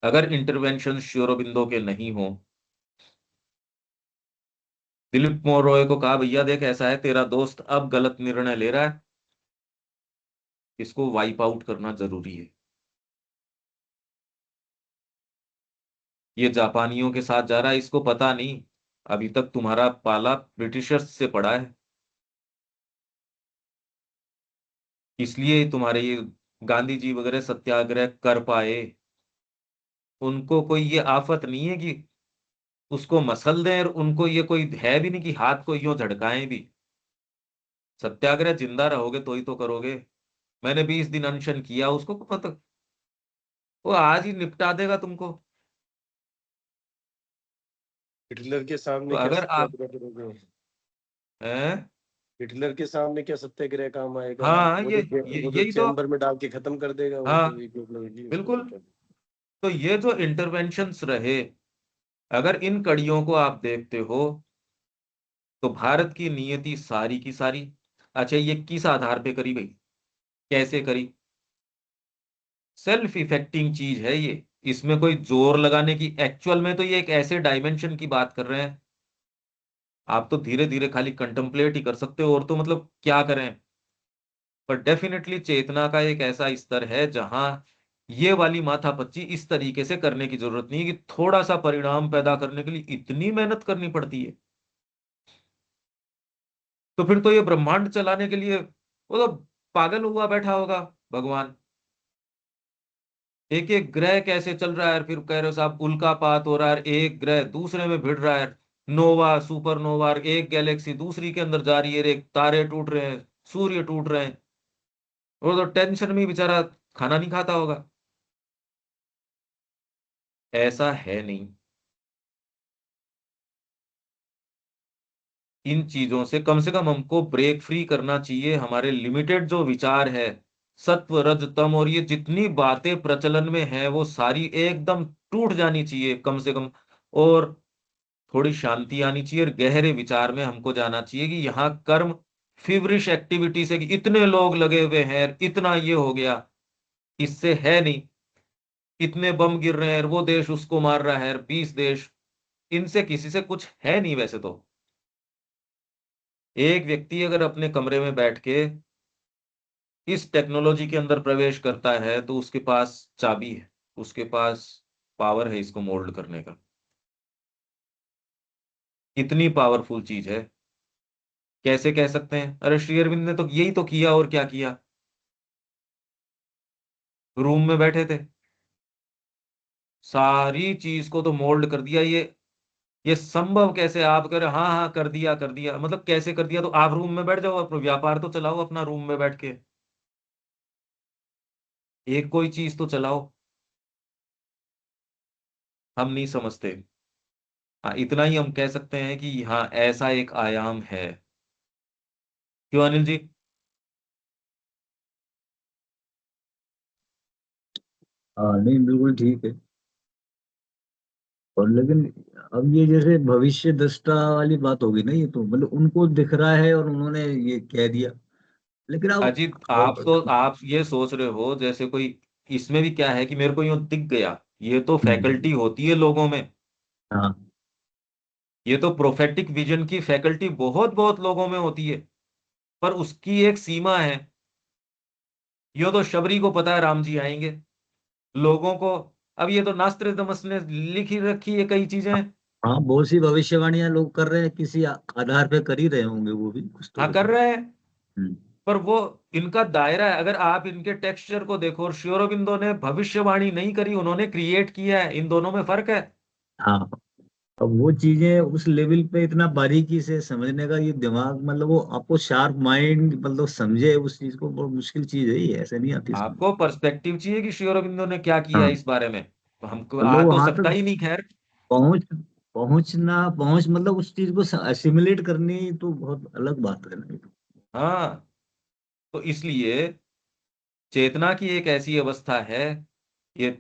अगर इंटरवेंशन श्योरबिंदो के नहीं हो। दिलीप मोर रॉय को कहा, भैया देख ऐसा है, तेरा दोस्त अब गलत निर्णय ले रहा है, इसको वाइप आउट करना जरूरी है। ये जापानियों के साथ जा रहा है, इसको पता नहीं अभी तक तुम्हारा पाला ब्रिटिशर्स से पड़ा है, इसलिए तुम्हारे ये गांधी जी वगैरह सत्याग्रह कर पाए। उनको कोई ये आफत नहीं है कि उसको मसल दें, और उनको ये कोई है भी नहीं कि हाथ को यूं झटकाएं भी। सत्याग्रह जिंदा रहोगे तो ही तो करोगे। मैंने 20 दिन अनशन किया, उसको पता, वो आज ही निपटा देगा तुमको। हिटलर के तो सामने क्या अगर आप सत्याग्रह करोगे? हैं, हिटलर के सामने क्या सत्याग्रह काम आएगा? हाँ वो ये, तो वो तो यही तो। चैम्बर में डाल के खत्म कर देगा, वो हाँ तो एक उसमें तो बिल्कुल। क्या। तो ये जो इंटरवेंशंस रहे, अगर इन कड़ियों को आप देखते हो तो भारत की नियति सारी की सारी अच्छा ये किस आधार पे करी भाई, कैसे करी? सेल्फ इफेक्टिंग चीज है ये, इसमें कोई जोर लगाने की, एक्चुअल में तो ये एक ऐसे डायमेंशन की बात कर रहे हैं, आप तो धीरे धीरे खाली कंtemplate ही कर सकते हो, और तो मतलब क्या करें। पर डेफिनेटली चेतना का एक ऐसा स्तर है जहां ये वाली माथापच्ची इस तरीके से करने की जरूरत नहीं है कि थोड़ा सा परिणाम पैदा करने के लिए इतनी मेहनत करनी पड़ती है। तो फिर तो ये ब्रह्मांड चलाने के लिए वो तो पागल हुआ बैठा होगा भगवान। एक एक ग्रह कैसे चल रहा है, फिर कह रहे हो साहब उल्कापात हो रहा है, एक ग्रह दूसरे में भिड़ रहा है, नोवा सुपरनोवा, एक गैलेक्सी दूसरी के अंदर जा रही है, एक तारे टूट रहे हैं, सूर्य टूट रहे हैं, वो तो टेंशन में बेचारा खाना नहीं खाता होगा। ऐसा है नहीं। इन चीजों से कम हमको ब्रेक फ्री करना चाहिए। हमारे लिमिटेड जो विचार है, सत्व रज तम, और ये जितनी बातें प्रचलन में है वो सारी एकदम टूट जानी चाहिए कम से कम। और थोड़ी शांति आनी चाहिए, और गहरे विचार में हमको जाना चाहिए कि यहाँ कर्म फिवरिश एक्टिविटी से कि इतने लोग लगे हुए हैं, इतना ये हो गया, इससे है नहीं। इतने बम गिर रहे हैं, वो देश उसको मार रहा है, 20 देश, इनसे किसी से कुछ है नहीं वैसे तो। एक व्यक्ति अगर अपने कमरे में बैठ के इस टेक्नोलॉजी के अंदर प्रवेश करता है तो उसके पास चाबी है, उसके पास पावर है इसको मोल्ड करने का। इतनी पावरफुल चीज है। कैसे कह सकते हैं, अरे श्री अरविंद ने तो यही तो किया, और क्या किया, रूम में बैठे थे, सारी चीज को तो मोल्ड कर दिया। ये संभव कैसे, आप कह रहे हाँ हाँ कर दिया कर दिया, मतलब कैसे कर दिया? तो आप रूम में बैठ जाओ, अपना व्यापार तो चलाओ अपना रूम में बैठ के, एक कोई चीज तो चलाओ। हम नहीं समझते। हाँ इतना ही हम कह सकते हैं कि हाँ ऐसा एक आयाम है। क्यों अनिल जी? हाँ नहीं बिल्कुल ठीक है। और लेकिन अब ये जैसे भविष्य दृष्टा वाली बात होगी ना, ये तो मतलब उनको दिख रहा है और उन्होंने ये कह दिया। लेकिन अब अजीत आप तो आप ये सोच रहे हो जैसे कोई, इसमें भी क्या है कि मेरे को यूं दिख गया, ये तो हम्म, फैकल्टी होती है लोगों में। हाँ ये तो प्रोफेटिक विजन की फैकल्टी बहुत बहुत लोगों में होती है, पर उसकी एक सीमा है। यो तो शबरी को पता है राम जी आएंगे, लोगों को, अब ये तो नास्त्रेदमस ने लिखी रखी है कई चीजें। हाँ, बहुत सी भविष्यवाणियां लोग कर रहे हैं, किसी आधार पे कर ही रहे होंगे वो भी कुछ तो हाँ कुछ। कर रहे हैं, हम्म, पर वो इनका दायरा है। अगर आप इनके टेक्सचर को देखो, और श्री अरबिंदो ने भविष्यवाणी नहीं करी, उन्होंने क्रिएट किया है, इन दोनों में फर्क है। हाँ। अब वो चीजें उस लेवल पे इतना बारीकी से समझने का ये दिमाग, मतलब वो आपको शार्प माइंड मतलब समझे उस चीज को, बहुत मुश्किल चीज है ये, ऐसे नहीं आती समझ। आपको पर्सपेक्टिव चाहिए कि श्री अरबिंदो ने क्या किया है हाँ इस बारे में, तो हमको मतलब आ तो वहां सकता तक ही नहीं खैर। पहुंच पहुंच मतलब उस चीज को असिमुलेट करनी तो बहुत अलग बात है ना। हाँ तो इसलिए चेतना की एक ऐसी अवस्था है, ये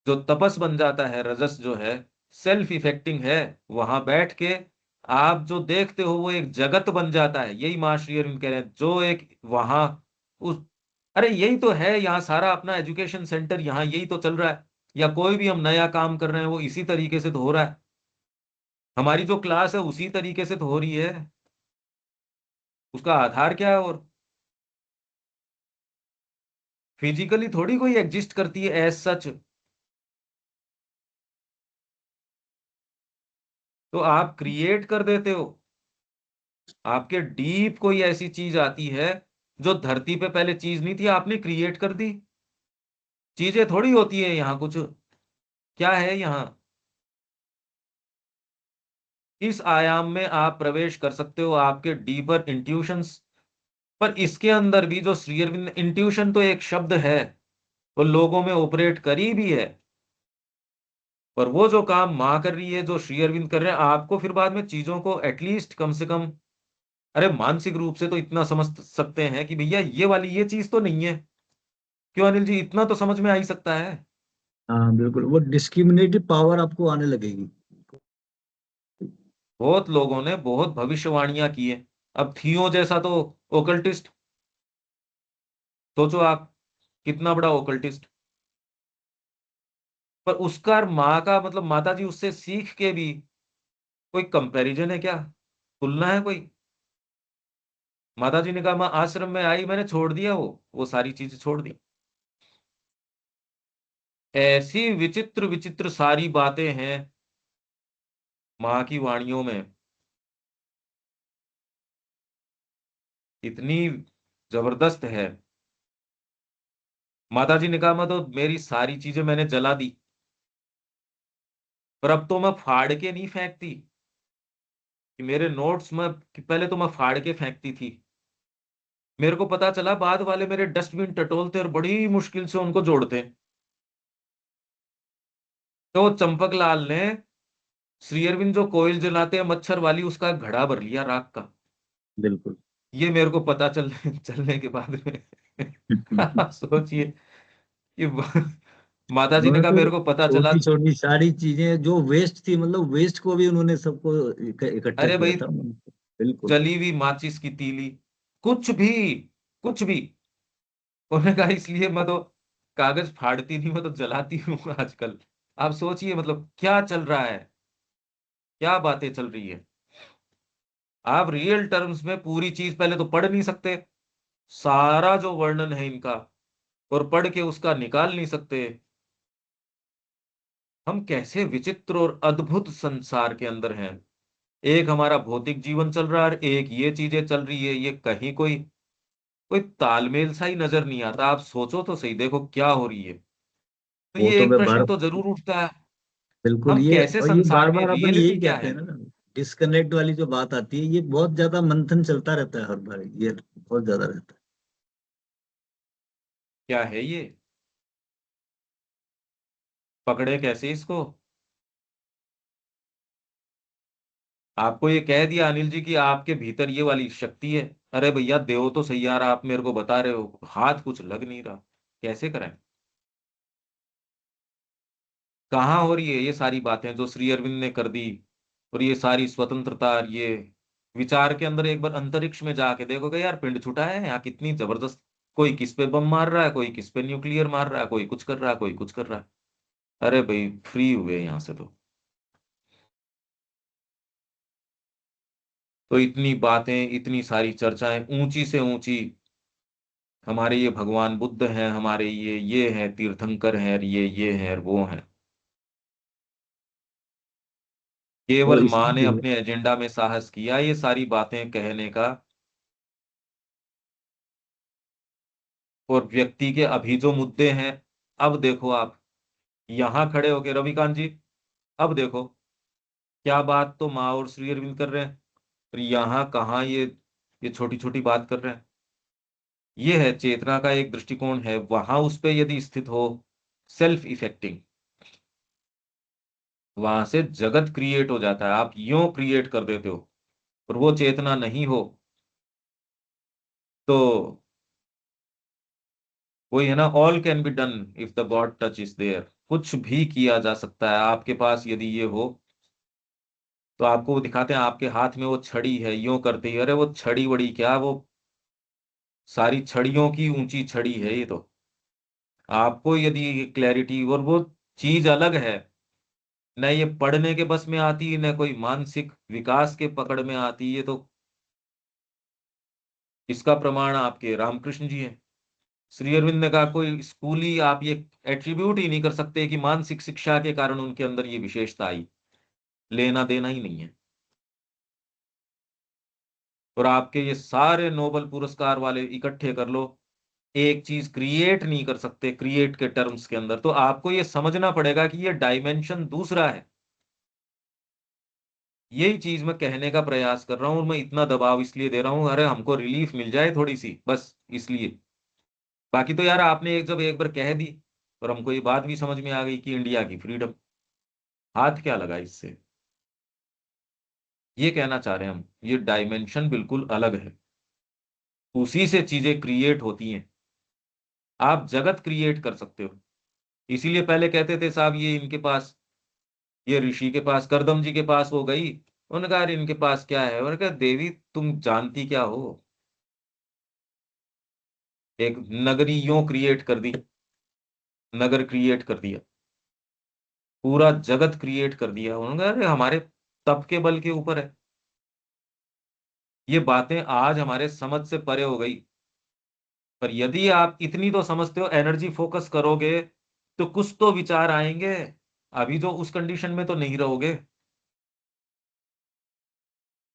जो तपस बन जाता है, रजस जो है सेल्फ इफेक्टिंग है, वहां बैठ के आप जो देखते हो वो एक जगत बन जाता है। यही माँ श्री अरविंद कह रहे हैं, जो एक वहां उस, अरे यही तो है, यहाँ सारा अपना एजुकेशन सेंटर यहाँ यही तो चल रहा है, या कोई भी हम नया काम कर रहे हैं वो इसी तरीके से तो हो रहा है। हमारी जो क्लास है उसी तरीके से तो हो रही है, उसका आधार क्या है? और फिजिकली थोड़ी कोई एग्जिस्ट करती है एज सच। तो आप क्रिएट कर देते हो, आपके डीप कोई ऐसी चीज आती है जो धरती पे पहले चीज नहीं थी, आपने क्रिएट कर दी। चीजें थोड़ी होती है यहाँ कुछ, क्या है यहाँ? इस आयाम में आप प्रवेश कर सकते हो, आपके डीपर इंट्यूशंस। पर इसके अंदर भी जो श्री अरविंद, इंट्यूशन तो एक शब्द है, वो लोगों में ऑपरेट करी भी है, पर वो जो काम माँ कर रही है, जो श्री अरविंद कर रहे हैं, आपको फिर बाद में चीजों को एटलीस्ट कम से कम, अरे मानसिक रूप से तो इतना समझ सकते हैं कि भैया ये वाली ये चीज तो नहीं है। क्यों अनिल जी, इतना तो समझ में आ ही सकता है। हाँ बिल्कुल, वो डिस्क्रिमिनेटिव पावर आपको आने लगेगी। बहुत लोगों ने बहुत भविष्यवाणियां की है। अब थियो जैसा तो ओकल्टिस्ट, सोचो आप कितना बड़ा ओकल्टिस्ट। पर उसका और माँ का मतलब माता जी उससे सीख के भी कोई कंपैरिजन है क्या, तुलना है कोई? माता जी ने कहा माँ आश्रम में आई, मैंने छोड़ दिया वो सारी चीजें छोड़ दी। ऐसी विचित्र विचित्र सारी बातें हैं माँ की वाणियों में, इतनी जबरदस्त है। माता जी ने कहा मैं तो मेरी सारी चीजें मैंने जला दी, पर अब तो मैं फाड़ के नहीं फेंकती कि मेरे नोट्स में, कि पहले तो मैं फाड़ के फेंकती थी। मेरे को पता चला बाद वाले मेरे डस्टबिन टटोलते और बड़ी मुश्किल से उनको जोड़ते। तो चंपक लाल ने श्री अरविंद जो कोयल जलाते हैं मच्छर वाली, उसका घड़ा भर लिया राख का। बिल्कुल। ये मेरे को पता चलने के बाद में आप सोचिए कि माता जी ने उन्होंने कहा तो मेरे को पता चला। छोटी छोटी सारी चीजें जो वेस्ट थी, मतलब वेस्ट को भी उन्होंने सबको इकट्ठा अरे किया भाई, था उन्होंने। बिल्कुल। जली हुई माचिस की तीली, कुछ भी, कुछ भी। उन्होंने कहा इसलिए मैं तो कागज फाड़ती नहीं, मैं तो जलाती हूँ आजकल। आप सोचिए मतलब क्या चल रहा है, क्या बातें चल रही है। आप रियल टर्म्स में पूरी चीज पहले तो पढ़ नहीं सकते, सारा जो वर्णन है इनका, और पढ़ के उसका निकाल नहीं सकते। हम कैसे विचित्र और अद्भुत संसार के अंदर हैं। एक हमारा भौतिक जीवन चल रहा है, एक ये चीजें चल रही है, ये कहीं कोई कोई तालमेल सा ही नजर नहीं आता। आप सोचो तो सही, देखो क्या हो रही है। तो वो ये तो एक मैं बार प्रश्न तो जरूर उठता है, बिल्कुल, हम ये कैसे और ये बार संसार में, बार अपन रियलिटी यही क्या कहते है? हैं ना, डिस्कनेक्ट वाली जो बात आती है, ये बहुत ज्यादा मंथन चलता रहता है हर बार, ये बहुत ज्यादा रहता है। क्या है ये, पकड़े कैसे इसको? आपको ये कह दिया अनिल जी कि आपके भीतर ये वाली शक्ति है। अरे भैया देव तो सही यार, आप मेरे को बता रहे हो हाथ कुछ लग नहीं रहा, कैसे करें? कहाँ हो रही है ये सारी बातें जो श्री अरविंद ने कर दी? और ये सारी स्वतंत्रता और ये विचार के अंदर एक बार अंतरिक्ष में जाके देखोगे यार, पिंड छुटा है यहाँ, कितनी जबरदस्त। कोई किस पे बम मार रहा है, कोई किस पे न्यूक्लियर मार रहा है, कोई कुछ कर रहा है, कोई कुछ कर रहा है। अरे भाई फ्री हुए यहाँ से तो इतनी बातें, इतनी सारी चर्चाएं, ऊंची से ऊंची। हमारे ये भगवान बुद्ध हैं, हमारे ये हैं तीर्थंकर हैं, और ये हैं और वो हैं। वो केवल माँ ने इसलिए अपने एजेंडा में साहस किया ये सारी बातें कहने का। और व्यक्ति के अभी जो मुद्दे हैं, अब देखो आप यहां खड़े होके रविकांत जी, अब देखो क्या बात तो माँ और श्री अरविंद कर रहे हैं, और यहाँ कहाँ ये छोटी छोटी बात कर रहे हैं। ये है चेतना का एक दृष्टिकोण है, वहां उस पे यदि स्थित हो सेल्फ इफेक्टिंग, वहां से जगत क्रिएट हो जाता है, आप यूं क्रिएट कर देते हो। और वो चेतना नहीं हो तो वही है ना, all can be done if the God touch is there. कुछ भी किया जा सकता है आपके पास यदि ये हो। तो आपको वो दिखाते हैं, आपके हाथ में वो छड़ी है, यूं करते ही, अरे वो छड़ी वड़ी क्या, वो सारी छड़ियों की ऊंची छड़ी है ये तो। आपको यदि क्लैरिटी, और वो चीज अलग है, न ये पढ़ने के बस में आती, न कोई मानसिक विकास के पकड़ में आती, ये तो इसका प्रमाण आपके रामकृष्ण जी हैं। श्री अरविंद ने कहा कोई स्कूली आप ये एट्रीब्यूट ही नहीं कर सकते कि मानसिक शिक्षा के कारण उनके अंदर ये विशेषता आई, लेना देना ही नहीं है। और आपके ये सारे नोबेल पुरस्कार वाले इकट्ठे कर लो, एक चीज क्रिएट नहीं कर सकते क्रिएट के टर्म्स के अंदर। तो आपको ये समझना पड़ेगा कि ये डायमेंशन दूसरा है। यही चीज मैं कहने का प्रयास कर रहा हूं, और मैं इतना दबाव इसलिए दे रहा हूं, अरे हमको रिलीफ मिल जाए थोड़ी सी बस इसलिए। बाकी तो यार आपने जब एक बार कह दी, और हमको ये बात भी समझ में आ गई कि इंडिया की फ्रीडम, हाथ क्या लगा इससे। ये कहना चाह रहे हैं हम, ये डायमेंशन बिल्कुल अलग है, उसी से चीजें क्रिएट होती हैं। आप जगत क्रिएट कर सकते हो। इसीलिए पहले कहते थे साहब ये इनके पास, ये ऋषि के पास, करदम जी के पास वो गई, उन्होंने कहा, अरे इनके पास क्या है? उन्होंने कहा, देवी तुम जानती क्या हो? एक नगरी यूं क्रिएट कर दी, नगर क्रिएट कर दिया, पूरा जगत क्रिएट कर दिया। उन्होंने कहा, अरे हमारे तप के बल के ऊपर है। ये बातें आज हमारे समझ से परे हो गई। पर यदि आप इतनी तो समझते हो, एनर्जी फोकस करोगे तो कुछ तो विचार आएंगे। अभी तो उस कंडीशन में तो नहीं रहोगे।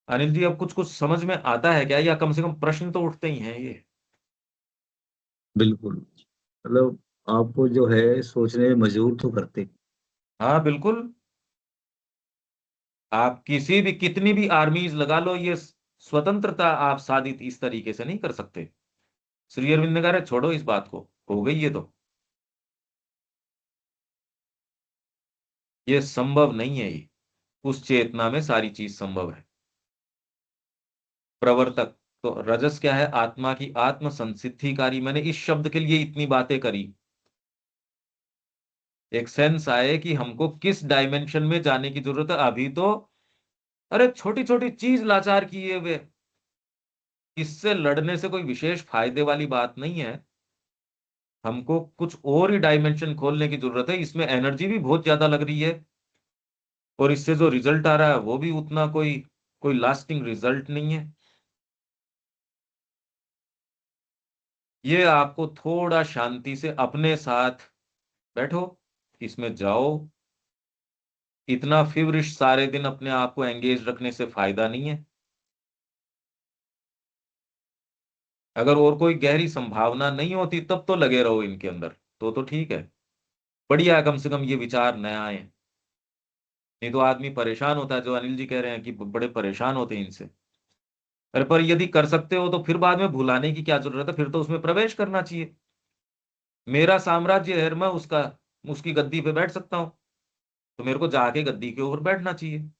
अनिल जी, अब कुछ कुछ समझ में आता है क्या, या कम से कम प्रश्न तो उठते ही हैं ये? बिल्कुल, मतलब आपको जो है सोचने में मजबूर तो करते। हाँ बिल्कुल। आप किसी भी, कितनी भी आर्मीज लगा लो, ये स्वतंत्रता आप साधित इस तरीके से नहीं कर सकते। श्री अरविंद ने कहा, "अरे छोड़ो इस बात को, हो गई ये तो, ये संभव नहीं है ये। उस चेतना में सारी चीज संभव है।" प्रवर्तक, तो रजस क्या है? आत्मा की आत्म संसिद्धिकारी। मैंने इस शब्द के लिए इतनी बातें करी, एक सेंस आए कि हमको किस डायमेंशन में जाने की जरूरत है। अभी तो अरे छोटी छोटी चीज लाचार किए हुए, इससे लड़ने से कोई विशेष फायदे वाली बात नहीं है। हमको कुछ और ही डायमेंशन खोलने की जरूरत है। इसमें एनर्जी भी बहुत ज्यादा लग रही है, और इससे जो रिजल्ट आ रहा है वो भी उतना कोई कोई लास्टिंग रिजल्ट नहीं है। ये आपको थोड़ा शांति से अपने साथ बैठो, इसमें जाओ। इतना फिवरिश सारे दिन अपने आप को एंगेज रखने से फायदा नहीं है। अगर और कोई गहरी संभावना नहीं होती तब तो लगे रहो इनके अंदर, तो ठीक है, बढ़िया है, कम से कम ये विचार नया आए। नहीं तो आदमी परेशान होता है, जो अनिल जी कह रहे हैं कि बड़े परेशान होते हैं इनसे। अरे पर यदि कर सकते हो तो फिर बाद में भुलाने की क्या जरूरत है? फिर तो उसमें प्रवेश करना चाहिए। मेरा साम्राज्य है, मैं उसका, उसकी गद्दी पे बैठ सकता हूं, तो मेरे को जाके गद्दी के ऊपर बैठना चाहिए।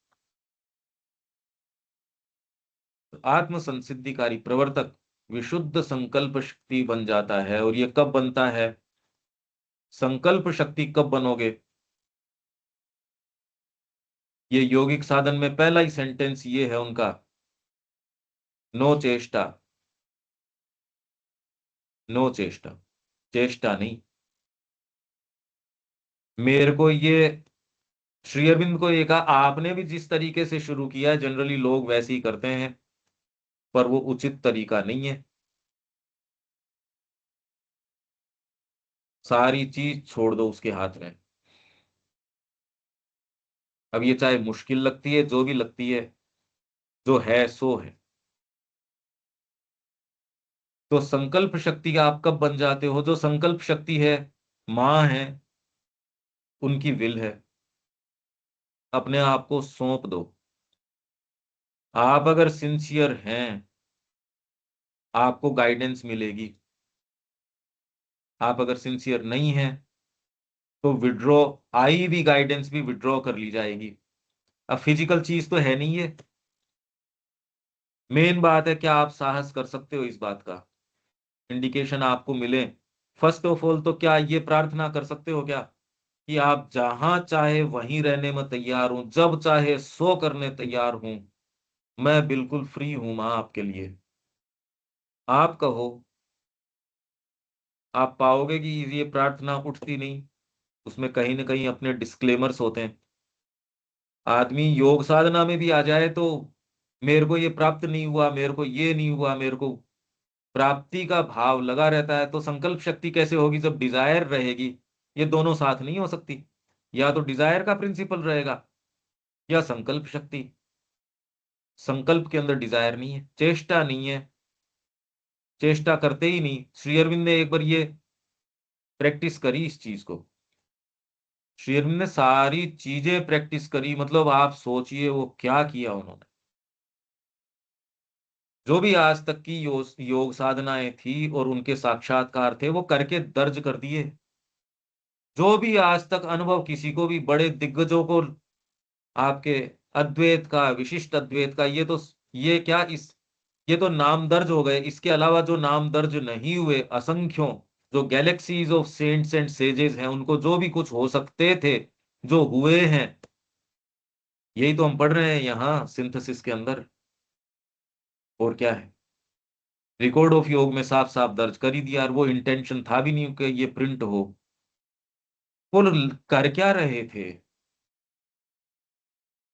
आत्म संसिद्धिकारी प्रवर्तक विशुद्ध संकल्प शक्ति बन जाता है। और ये कब बनता है? संकल्प शक्ति कब बनोगे? ये योगिक साधन में पहला ही सेंटेंस ये है उनका, नो चेष्टा, नो चेष्टा, चेष्टा नहीं। मेरे को ये श्री अरविंद को ये कहा, आपने भी जिस तरीके से शुरू किया है जनरली लोग वैसे ही करते हैं, पर वो उचित तरीका नहीं है। सारी चीज छोड़ दो उसके हाथ में। अब ये चाहे मुश्किल लगती है, जो भी लगती है, जो है सो है। तो संकल्प शक्ति आप कब बन जाते हो? जो संकल्प शक्ति है, मां है, उनकी विल है, अपने आप को सौंप दो। आप अगर सिंसियर हैं, आपको गाइडेंस मिलेगी। आप अगर सिंसियर नहीं हैं तो विड्रॉ, आई भी गाइडेंस भी विड्रॉ कर ली जाएगी। अब फिजिकल चीज तो है नहीं ये। मेन बात है, क्या आप साहस कर सकते हो इस बात का? इंडिकेशन आपको मिले। फर्स्ट ऑफ ऑल तो क्या ये प्रार्थना कर सकते हो क्या कि आप जहां चाहे वहीं रहने में तैयार हूं, जब चाहे सो करने तैयार हूं, मैं बिल्कुल फ्री हूं मां आपके लिए? आप कहो, आप पाओगे कि ये प्रार्थना उठती नहीं। उसमें कहीं ना कहीं अपने डिस्क्लेमर्स होते हैं। आदमी योग साधना में भी आ जाए तो मेरे को ये प्राप्त नहीं हुआ, मेरे को ये नहीं हुआ, मेरे को प्राप्ति का भाव लगा रहता है, तो संकल्प शक्ति कैसे होगी जब डिजायर रहेगी? ये दोनों साथ नहीं हो सकती। या तो डिजायर का प्रिंसिपल रहेगा, या संकल्प शक्ति। संकल्प के अंदर डिजायर नहीं है, चेष्टा नहीं है, चेष्टा करते ही नहीं। श्री अरविंद ने एक बार ये प्रैक्टिस करी इस चीज को। श्री अरविंद ने सारी चीजें प्रैक्टिस करी, मतलब आप सोचिए वो क्या किया उन्होंने। जो भी आज तक की योग साधनाएं थी और उनके साक्षात्कार थे, वो करके दर्ज कर दिए। जो भी आज तक अनुभव किसी को भी, बड़े दिग्गजों को, आपके अद्वैत का, विशिष्ट अद्वैत का, ये तो, ये क्या, इस, ये तो नाम दर्ज हो गए। इसके अलावा जो नाम दर्ज नहीं हुए असंख्यों, जो galaxies of cents and sages हैं, उनको जो भी कुछ हो सकते थे, जो हुए हैं, यही तो हम पढ़ रहे हैं यहाँ सिंथेसिस के अंदर, और क्या है। रिकॉर्ड ऑफ योग में साफ साफ दर्ज कर ही दिया, और वो इंटेंशन था भी नहीं कि ये प्रिंट हो। वो कर क्या रहे थे?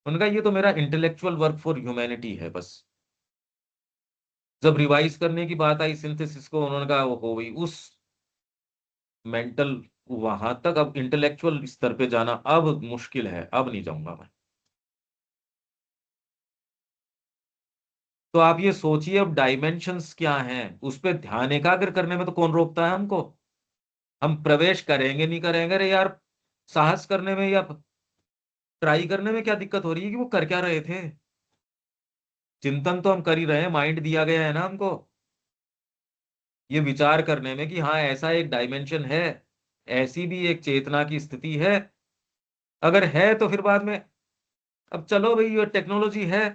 उनका ये तो मेरा इंटेलेक्चुअल वर्क फॉर ह्यूमैनिटी है बस। जब रिवाइज करने की बात आई सिंथेसिस को, उन्होंने कहा वो हो गई उस मेंटल वहां तक, अब इंटेलेक्चुअल स्तर पे जाना अब मुश्किल है, अब नहीं जाऊंगा मैं। तो आप ये सोचिए अब डायमेंशंस क्या हैं, उस पर ध्यान एकाग्र करने में तो कौन रोकता है हमको। हम प्रवेश करेंगे नहीं करेंगे, अरे यार साहस करने में या ट्राई करने में क्या दिक्कत हो रही है कि वो कर क्या रहे थे। चिंतन तो हम कर ही रहे हैं, माइंड दिया गया है ना हमको, ये विचार करने में कि हाँ ऐसा एक डायमेंशन है, ऐसी भी एक चेतना की स्थिति है। अगर है तो फिर बाद में, अब चलो भाई ये टेक्नोलॉजी है,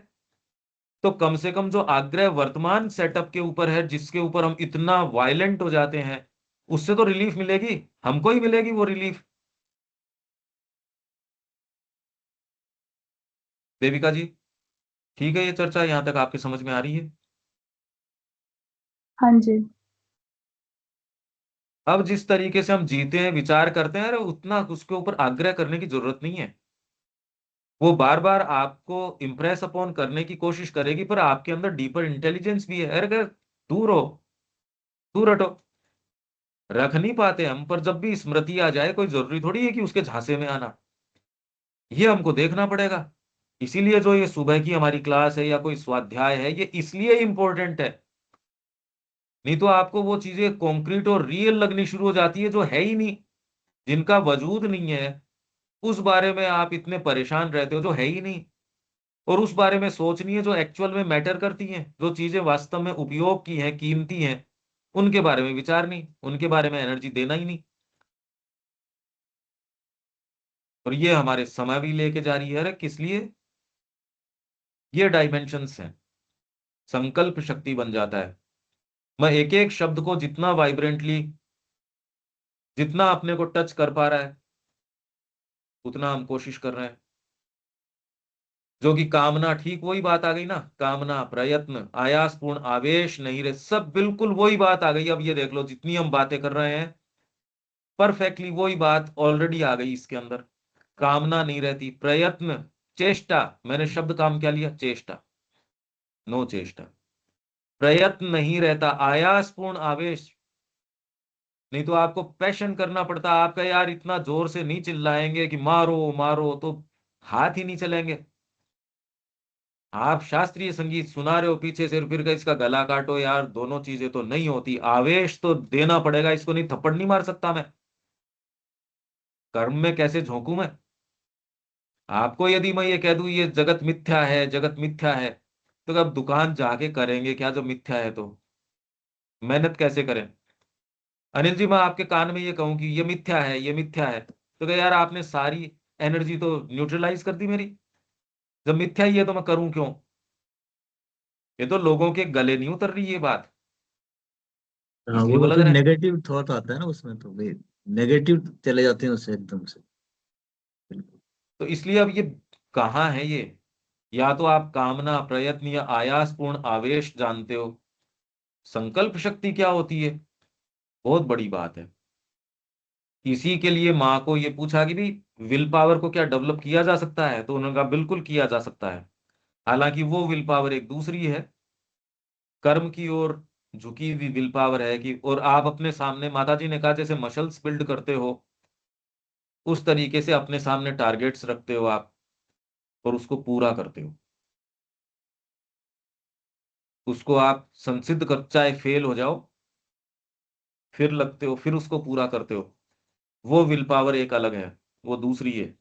तो कम से कम जो आग्रह वर्तमान सेटअप के ऊपर है, जिसके ऊपर हम इतना वायलेंट हो जाते हैं, उससे तो रिलीफ मिलेगी, हमको ही मिलेगी वो रिलीफ। देविका जी, ठीक है ये चर्चा यहां तक आपके समझ में आ रही है? हाँ जी। अब जिस तरीके से हम जीते हैं विचार करते हैं, अरे उतना उसके ऊपर आग्रह करने की जरूरत नहीं है। वो बार बार आपको इंप्रेस अपॉन करने की कोशिश करेगी, पर आपके अंदर डीपर इंटेलिजेंस भी है। अरे दूर हो, दूर हटो। रख नहीं पाते हम, पर जब भी स्मृति आ जाए, कोई जरूरी थोड़ी है कि उसके झांसे में आना, ये हमको देखना पड़ेगा। इसीलिए जो ये सुबह की हमारी क्लास है या कोई स्वाध्याय है, ये इसलिए इंपॉर्टेंट है। नहीं तो आपको वो चीजें कॉन्क्रीट और रियल लगनी शुरू हो जाती है जो है ही नहीं, जिनका वजूद नहीं है, उस बारे में आप इतने परेशान रहते हो जो है ही नहीं। और उस बारे में सोचनी है जो एक्चुअल में मैटर करती हैं, जो चीजें वास्तव में उपयोग की हैं, कीमती हैं, उनके बारे में विचार नहीं, उनके बारे में एनर्जी देना ही नहीं। और ये हमारे समय भी लेके जा रही है। अरे किस लिए? ये डायमेंशंस हैं, संकल्प शक्ति बन जाता है। मैं एक एक शब्द को जितना वाइब्रेंटली, जितना अपने को टच कर पा रहा है, उतना हम कोशिश कर रहे हैं। जो कि कामना, ठीक वही बात आ गई ना, कामना, प्रयत्न, आयासपूर्ण, आवेश नहीं रहे, सब बिल्कुल वही बात आ गई। अब ये देख लो जितनी हम बातें कर रहे हैं, परफेक्टली वही बात ऑलरेडी आ गई इसके अंदर। कामना नहीं रहती, प्रयत्न, चेष्टा, मैंने शब्द काम क्या लिया, चेष्टा, नो चेष्टा, प्रयत्न नहीं रहता, आयासपूर्ण आवेश। नहीं तो आपको पैशन करना पड़ता, आपका यार इतना जोर से नहीं चिल्लाएंगे कि मारो मारो, तो हाथ ही नहीं चलेंगे। आप शास्त्रीय संगीत सुना रहे हो पीछे से, फिर का इसका गला काटो यार, दोनों चीजें तो नहीं होती। आवेश तो देना पड़ेगा, इसको नहीं थप्पड़ नहीं मार सकता मैं। कर्म में कैसे झोंकू मैं? आपको यदि मैं ये कह दूं ये जगत मिथ्या है, जगत मिथ्या है, तो अब दुकान जाके करेंगे क्या जब मिथ्या है तो? मेहनत कैसे करें? अनिल जी मैं आपके कान में ये कहूं कि ये मिथ्या है, ये मिथ्या है, तो क्या यार आपने सारी एनर्जी तो न्यूट्रलाइज कर दी मेरी। जब मिथ्या ही है तो मैं करूं क्यों? ये तो लोगों के गले नहीं उतर रही ये बात, हाँ, इसलिए वो वो तो लग फिर रहा है। नेगेटिव थॉट आता है ना उसमें, तो भाई नेगेटिव चले जाते हैं उससे एकदम से। बिल्कुल। तो इसलिए अब ये कहाँ है ये? या तो आप कामना, प्रयत्न या आयासपूर्ण आवेश जानते हो। संकल्प शक्ति क्या होती है? बहुत बड़ी बात है। इसी के लिए माँ को ये पूछा कि भाई विल पावर को क्या डेवलप किया जा सकता है, तो उन्होंने कहा बिल्कुल किया जा सकता है। हालांकि वो विल पावर एक दूसरी है, कर्म की ओर झुकी हुई विल पावर है कि, और आप अपने सामने, माता जी ने कहा जैसे मसल्स बिल्ड करते हो, उस तरीके से अपने सामने टारगेट्स रखते हो आप, और उसको पूरा करते हो। उसको आप संसिद्ध कर, चाहे फेल हो जाओ, फिर लगते हो, फिर उसको पूरा करते हो। वो विल पावर एक अलग है, वो दूसरी है।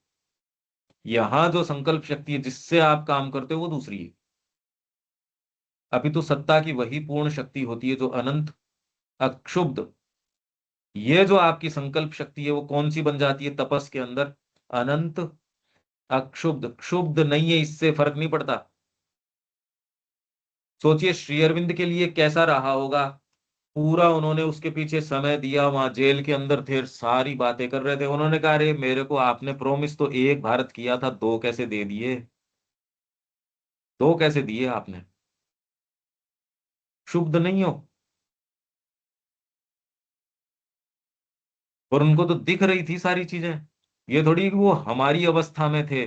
यहां जो संकल्प शक्ति है जिससे आप काम करते हो, वो दूसरी है। अभी तो सत्ता की वही पूर्ण शक्ति होती है जो अनंत, अक्षुब्ध। ये जो आपकी संकल्प शक्ति है वो कौन सी बन जाती है तपस के अंदर? अनंत, अक्षुब्ध। क्षुब्ध नहीं है, इससे फर्क नहीं पड़ता। सोचिए श्री अरविंद के लिए कैसा रहा होगा, पूरा उन्होंने उसके पीछे समय दिया, वहां जेल के अंदर थे, सारी बातें कर रहे थे। उन्होंने कहा अरे मेरे को आपने प्रॉमिस तो एक भारत किया था, दो कैसे दे दिए? दो कैसे दिए आपने? शुद्ध नहीं हो? पर उनको तो दिख रही थी सारी चीजें। ये थोड़ी कि वो हमारी अवस्था में थे।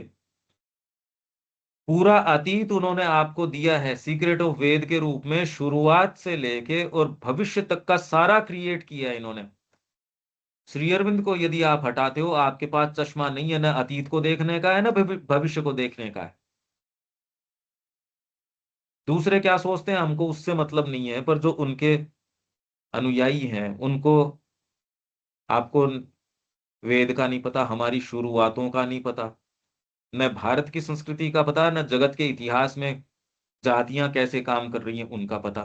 पूरा अतीत उन्होंने आपको दिया है सीक्रेट ऑफ वेद के रूप में, शुरुआत से लेके और भविष्य तक का सारा क्रिएट किया है इन्होंने। श्री अरविंद को यदि आप हटाते हो, आपके पास चश्मा नहीं है, ना अतीत को देखने का है ना भविष्य को देखने का है। दूसरे क्या सोचते हैं हमको उससे मतलब नहीं है, पर जो उनके अनुयायी हैं उनको, आपको वेद का नहीं पता, हमारी शुरुआतों का नहीं पता, न भारत की संस्कृति का पता, न जगत के इतिहास में जातियां कैसे काम कर रही हैं उनका पता।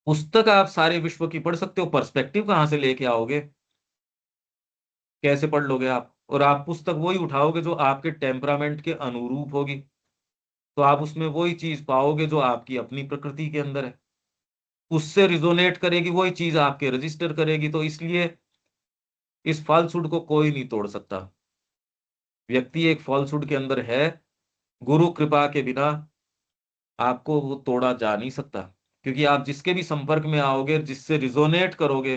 पुस्तक आप सारे विश्व की पढ़ सकते हो, पर्सपेक्टिव कहां से लेके आओगे? कैसे पढ़ लोगे आप? और आप पुस्तक वही उठाओगे जो आपके टेम्परामेंट के अनुरूप होगी, तो आप उसमें वही चीज पाओगे जो आपकी अपनी प्रकृति के अंदर है, उससे रिजोनेट करेगी, वही चीज आपके रजिस्टर करेगी। तो इसलिए इस फॉल्सहुड को कोई नहीं तोड़ सकता। व्यक्ति एक फॉल्सहुड के अंदर है, गुरु कृपा के बिना आपको वो तोड़ा जा नहीं सकता, क्योंकि आप जिसके भी संपर्क में आओगे, जिससे रिजोनेट करोगे,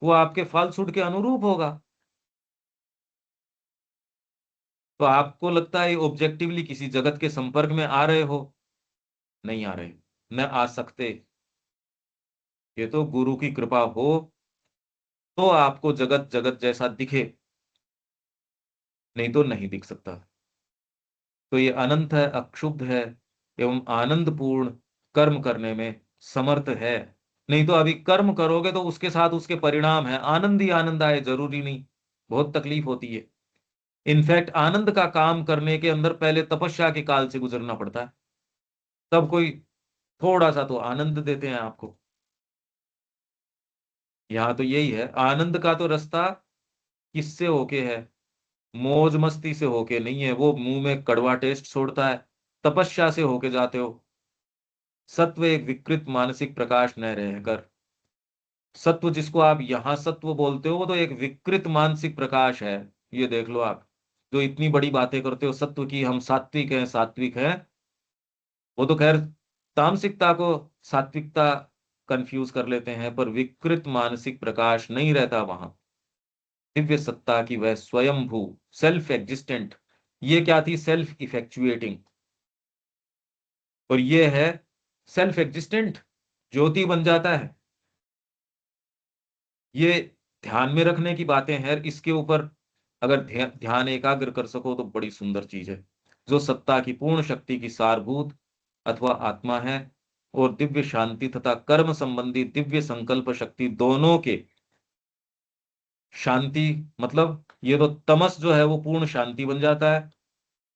वो आपके फॉल्सहुड के अनुरूप होगा। तो आपको लगता है ऑब्जेक्टिवली किसी जगत के संपर्क में आ रहे हो? नहीं आ रहे, न आ सकते। ये तो गुरु की कृपा हो तो आपको जगत जगत जैसा दिखे, नहीं तो नहीं दिख सकता। तो ये अनंत है, अक्षुब्ध है एवं आनंद पूर्ण कर्म करने में समर्थ है। नहीं तो अभी कर्म करोगे तो उसके साथ उसके परिणाम है, आनंद ही आनंद आए जरूरी नहीं, बहुत तकलीफ होती है। इनफैक्ट आनंद का काम करने के अंदर पहले तपस्या के काल से गुजरना पड़ता है, तब कोई थोड़ा सा तो आनंद देते हैं आपको। यहाँ तो यही है, आनंद का तो रास्ता किससे होके है? मौज मस्ती से होके नहीं है, वो मुंह में कड़वा टेस्ट छोड़ता है। तपस्या से होके जाते हो। सत्व एक विकृत मानसिक प्रकाश न रहकर, सत्व जिसको आप यहां सत्व बोलते हो, वो तो एक विकृत मानसिक प्रकाश है। ये देख लो आप, जो इतनी बड़ी बातें करते हो सत्व की, हम सात्विक हैं सात्विक हैं, वो तो खैर तामसिकता को सात्विकता कंफ्यूज कर लेते हैं, पर विकृत मानसिक प्रकाश नहीं रहता वहां। दिव्य सत्ता की वह स्वयंभू सेल्फ एग्जिस्टेंट, ये क्या थी? सेल्फ इफेक्चुएटिंग। और ये है सेल्फ एग्जिस्टेंट, ज्योति बन जाता है। ये ध्यान में रखने की बातें हैं, इसके ऊपर अगर ध्यान एकाग्र कर सको तो बड़ी सुंदर चीज है। जो सत्ता की पूर्ण शक्ति की सारभूत अथवा आत्मा है, और दिव्य शांति तथा कर्म संबंधी दिव्य संकल्प शक्ति दोनों के शांति, मतलब ये तो तमस जो है वो पूर्ण शांति बन जाता है,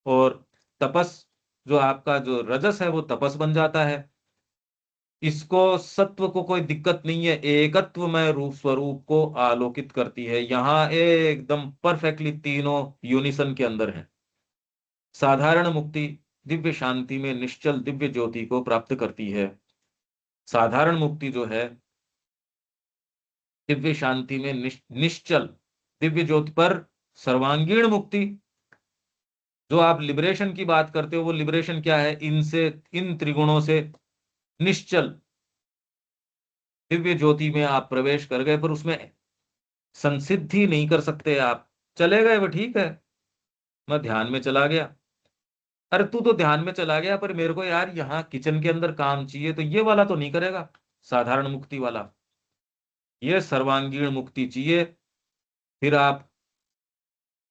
और तपस जो आपका जो रजस है वो तपस बन जाता है। इसको सत्व को कोई दिक्कत नहीं है, एकत्व में रूप स्वरूप को आलोकित करती है। यहां एकदम परफेक्टली तीनों यूनिसन के अंदर है। साधारण मुक्ति दिव्य शांति में निश्चल दिव्य ज्योति को प्राप्त करती है। साधारण मुक्ति जो है दिव्य शांति में निश्चल दिव्य ज्योति पर, सर्वांगीण मुक्ति जो आप लिबरेशन की बात करते हो, वो लिबरेशन क्या है? इनसे, इन त्रिगुणों से निश्चल दिव्य ज्योति में आप प्रवेश कर गए, पर उसमें संसिद्धि नहीं कर सकते आप। चले गए वो ठीक है, मैं ध्यान में चला गया। अरे तू तो ध्यान में चला गया, पर मेरे को यार यहाँ किचन के अंदर काम चाहिए, तो ये वाला तो नहीं करेगा साधारण मुक्ति वाला, ये सर्वांगीण मुक्ति चाहिए, फिर आप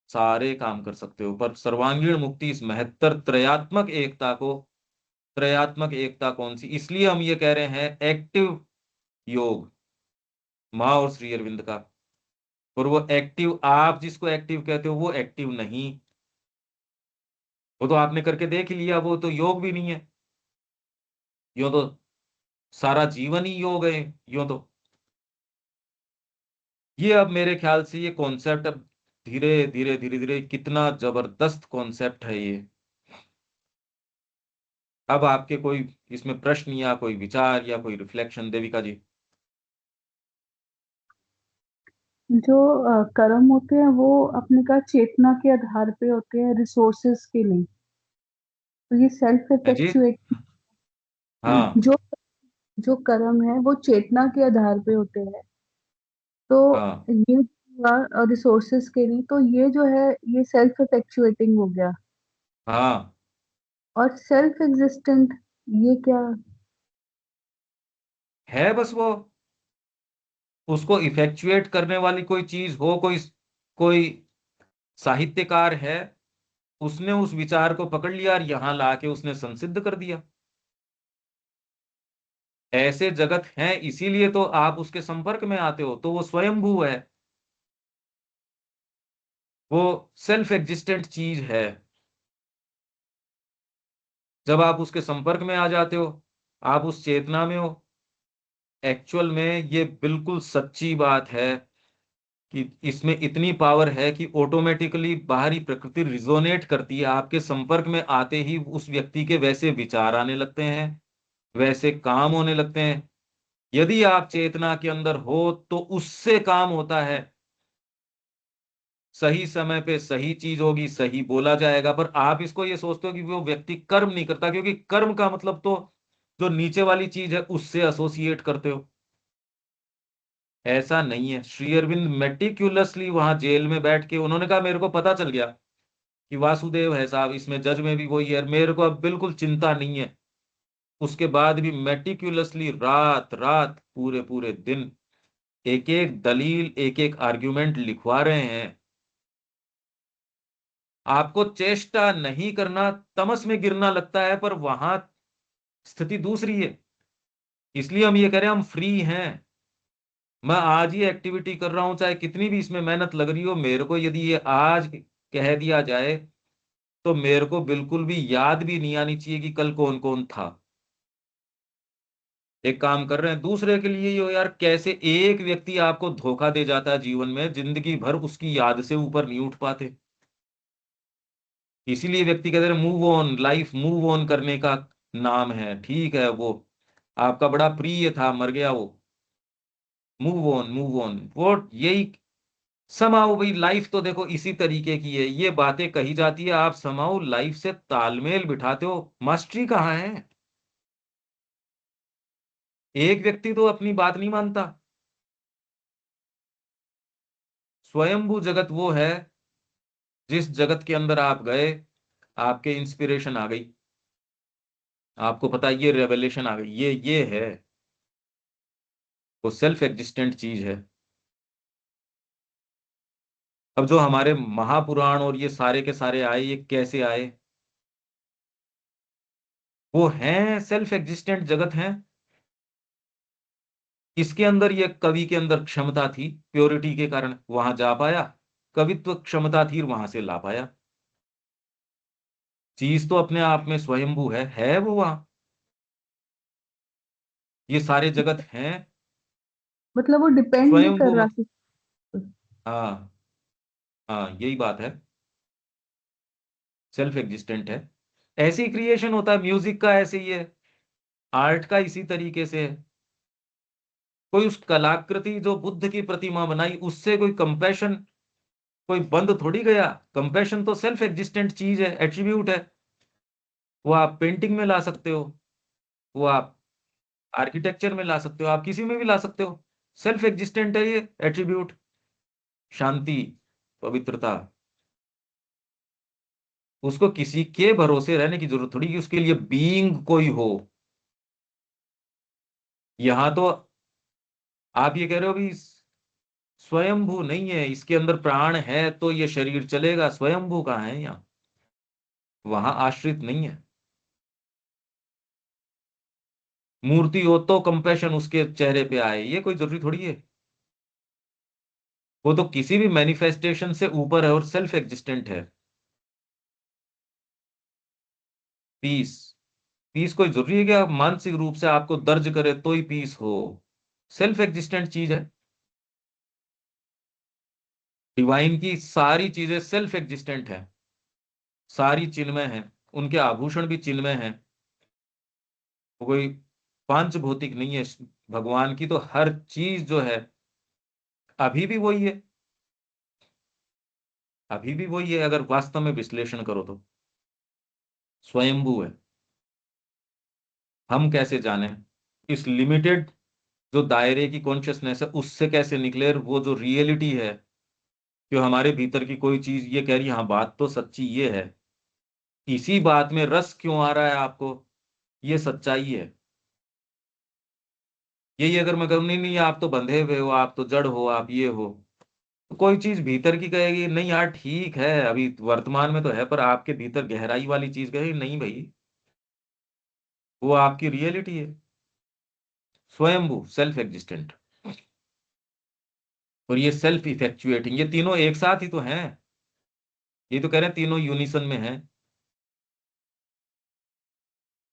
सारे काम कर सकते हो। पर सर्वांगीण मुक्ति इस महत्तर त्रयात्मक एकता को, त्रयात्मक एकता कौन सी, इसलिए हम ये कह रहे हैं एक्टिव योग माँ और श्री अरविंद का। और वो एक्टिव, आप जिसको एक्टिव कहते हो वो एक्टिव नहीं, वो तो आपने करके देख ही लिया, वो तो योग भी नहीं है। यूं तो सारा जीवन ही योग है, यूं तो ये अब मेरे ख्याल से ये कॉन्सेप्ट अब धीरे धीरे धीरे धीरे, कितना जबरदस्त कॉन्सेप्ट है ये। अब आपके कोई इसमें प्रश्न या कोई विचार या कोई रिफ्लेक्शन, देविका जी? जो कर्म होते हैं वो अपने का चेतना के आधार पे होते हैं, रिसोर्सेस के लिए। तो ये सेल्फ है जी। इफेक्चुएट हाँ जो जो कर्म है वो चेतना के आधार पे होते हैं। तो हाँ ये रिसोर्सेस के लिए, तो ये जो है ये सेल्फ इफेक्चुएटिंग हो गया। हाँ, और सेल्फ एग्जिस्टेंट, ये क्या? है बस वो, उसको इफेक्चुएट करने वाली कोई चीज हो, कोई कोई साहित्यकार है, उसने उस विचार को पकड़ लिया और यहां लाके उसने संसिद्ध कर दिया। ऐसे जगत हैं, इसीलिए तो आप उसके संपर्क में आते हो, तो वो स्वयंभू है, वो सेल्फ एग्जिस्टेंट चीज है। जब आप उसके संपर्क में आ जाते हो, आप उस चेतना में हो। एक्चुअल में ये बिल्कुल सच्ची बात है कि इसमें इतनी पावर है कि ऑटोमेटिकली बाहरी प्रकृति रिजोनेट करती है, आपके संपर्क में आते ही उस व्यक्ति के वैसे विचार आने लगते हैं, वैसे काम होने लगते हैं। यदि आप चेतना के अंदर हो तो उससे काम होता है, सही समय पे सही चीज होगी, सही बोला जाएगा। पर आप इसको ये सोचते हो कि वो व्यक्ति कर्म नहीं करता, क्योंकि कर्म का मतलब तो जो नीचे वाली चीज है उससे एसोसिएट करते हो। ऐसा नहीं है। श्री अरविंद मेटिक्यूलसली वहां जेल में बैठ के उन्होंने कहा, मेरे को पता चल गया कि वासुदेव है साहब, इसमें जज में भी वही है, मेरे को अब बिल्कुल चिंता नहीं है। उसके बाद भी मेटिक्यूलसली रात रात पूरे पूरे दिन एक एक दलील, एक एक आर्ग्यूमेंट लिखवा रहे हैं। आपको चेष्टा नहीं करना, तमस में गिरना लगता है, पर वहां स्थिति दूसरी है। इसलिए हम ये कह रहे हैं हम फ्री हैं। मैं आज ही एक्टिविटी कर रहा हूं, चाहे कितनी भी इसमें मेहनत लग रही हो, मेरे को यदि ये आज कह दिया जाए तो मेरे को बिल्कुल भी याद भी नहीं आनी चाहिए कि कल कौन कौन था। एक काम कर रहे हैं दूसरे के लिए, यो यार कैसे एक व्यक्ति आपको धोखा दे जाता है जीवन में, जिंदगी भर उसकी याद से ऊपर नहीं उठ पाते। इसीलिए व्यक्ति कहते हैं move on, life move on करने का नाम है। ठीक है, वो आपका बड़ा प्रिय था, मर गया वो, मूव ऑन मूव ऑन, वो यही समाओ भाई। लाइफ तो देखो इसी तरीके की है, ये बातें कही जाती है, आप समाओ, लाइफ से तालमेल बिठाते हो। मास्टरी कहाँ है? एक व्यक्ति तो अपनी बात नहीं मानता। स्वयंभू जगत वो है जिस जगत के अंदर आप गए, आपके इंस्पिरेशन आ गई, आपको पता है ये रेवलेशन आ गई, ये है, वो सेल्फ एग्जिस्टेंट चीज है। अब जो हमारे महापुराण और ये सारे के सारे आए, ये कैसे आए? वो हैं सेल्फ एग्जिस्टेंट जगत हैं। इसके अंदर, ये कवि के अंदर क्षमता थी, प्योरिटी के कारण वहां जा पाया, कवित्व क्षमता थी वहां से ला पाया। चीज तो अपने आप में स्वयंभू है वो वहां। ये सारे जगत हैं मतलब वो डिपेंड नहीं कर स्वयंभू रहा मतलब। किसी पर। हाँ हाँ, यही बात है, सेल्फ एग्जिस्टेंट है। ऐसे ही क्रिएशन होता है, म्यूजिक का ऐसे ही है, आर्ट का इसी तरीके से है। कोई उस कलाकृति जो बुद्ध की प्रतिमा बनाई, उससे कोई कंपैशन, कोई बंद थोड़ी गया। कंपैशन तो सेल्फ एग्जिस्टेंट चीज है, एट्रीब्यूट है। वो आप पेंटिंग में ला सकते हो, वो आप आर्किटेक्चर में ला सकते हो, आप किसी में भी ला सकते हो। सेल्फ एग्जिस्टेंट है ये एट्रीब्यूट। शांति, पवित्रता, उसको किसी के भरोसे रहने की जरूरत थोड़ी कि उसके लिए बीइंग कोई हो। यहां तो आप ये कह रहे हो भी स्वयंभू नहीं है, इसके अंदर प्राण है तो ये शरीर चलेगा। स्वयंभू कहाँ है यहाँ? वहां आश्रित नहीं है। मूर्ति हो तो कंपैशन उसके चेहरे पे आए, ये कोई जरूरी थोड़ी है। वो तो किसी भी मैनिफेस्टेशन से ऊपर है और सेल्फ एग्जिस्टेंट है। पीस, पीस कोई जरूरी है कि मानसिक रूप से आपको दर्ज करे तो ही पीस हो? सेल्फ एग्जिस्टेंट चीज है। डिवाइन की सारी चीजें सेल्फ एग्जिस्टेंट है, सारी चिन्मय है, उनके आभूषण भी चिन्मय है। वो कोई पांच भौतिक नहीं है। भगवान की तो हर चीज जो है अभी भी वही है, अभी भी वही है, अगर वास्तव में विश्लेषण करो तो। स्वयंभू है। हम कैसे जाने इस लिमिटेड जो दायरे की कॉन्शियसनेस है उससे कैसे निकले, और वो जो रियलिटी है जो हमारे भीतर की कोई चीज ये कह रही है हाँ बात तो सच्ची ये है, इसी बात में रस क्यों आ रहा है आपको, ये सच्चाई है। यही अगर मैं कहूँ नहीं नहीं आप तो बंधे हुए हो, आप तो जड़ हो, आप ये हो, तो कोई चीज भीतर की कहेगी नहीं यार ठीक है अभी वर्तमान में तो है, पर आपके भीतर गहराई वाली चीज कहेगी नहीं भाई, वो आपकी रियलिटी है। स्वयंभू, सेल्फ एग्जिस्टेंट, और ये सेल्फ इफेक्चुएटिंग, ये तीनों एक साथ ही तो हैं। ये तो कह रहे हैं तीनों यूनिसन में हैं।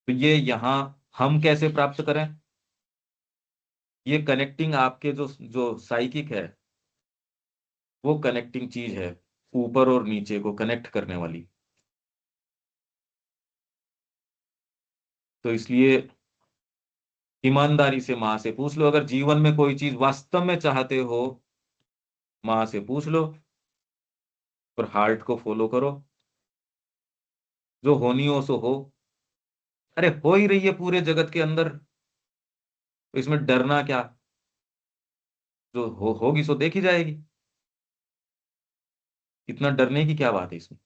तो ये यहाँ हम कैसे प्राप्त करें, ये कनेक्टिंग आपके जो जो साइकिक है वो कनेक्टिंग चीज है, ऊपर और नीचे को कनेक्ट करने वाली। तो इसलिए ईमानदारी से माँ से पूछ लो, अगर जीवन में कोई चीज वास्तव में चाहते हो माँ से पूछ लो, और हार्ट को फॉलो करो, जो होनी हो सो हो। अरे हो ही रही है पूरे जगत के अंदर, तो इसमें डरना क्या, जो होगी सो देखी जाएगी, इतना डरने की क्या बात है इसमें।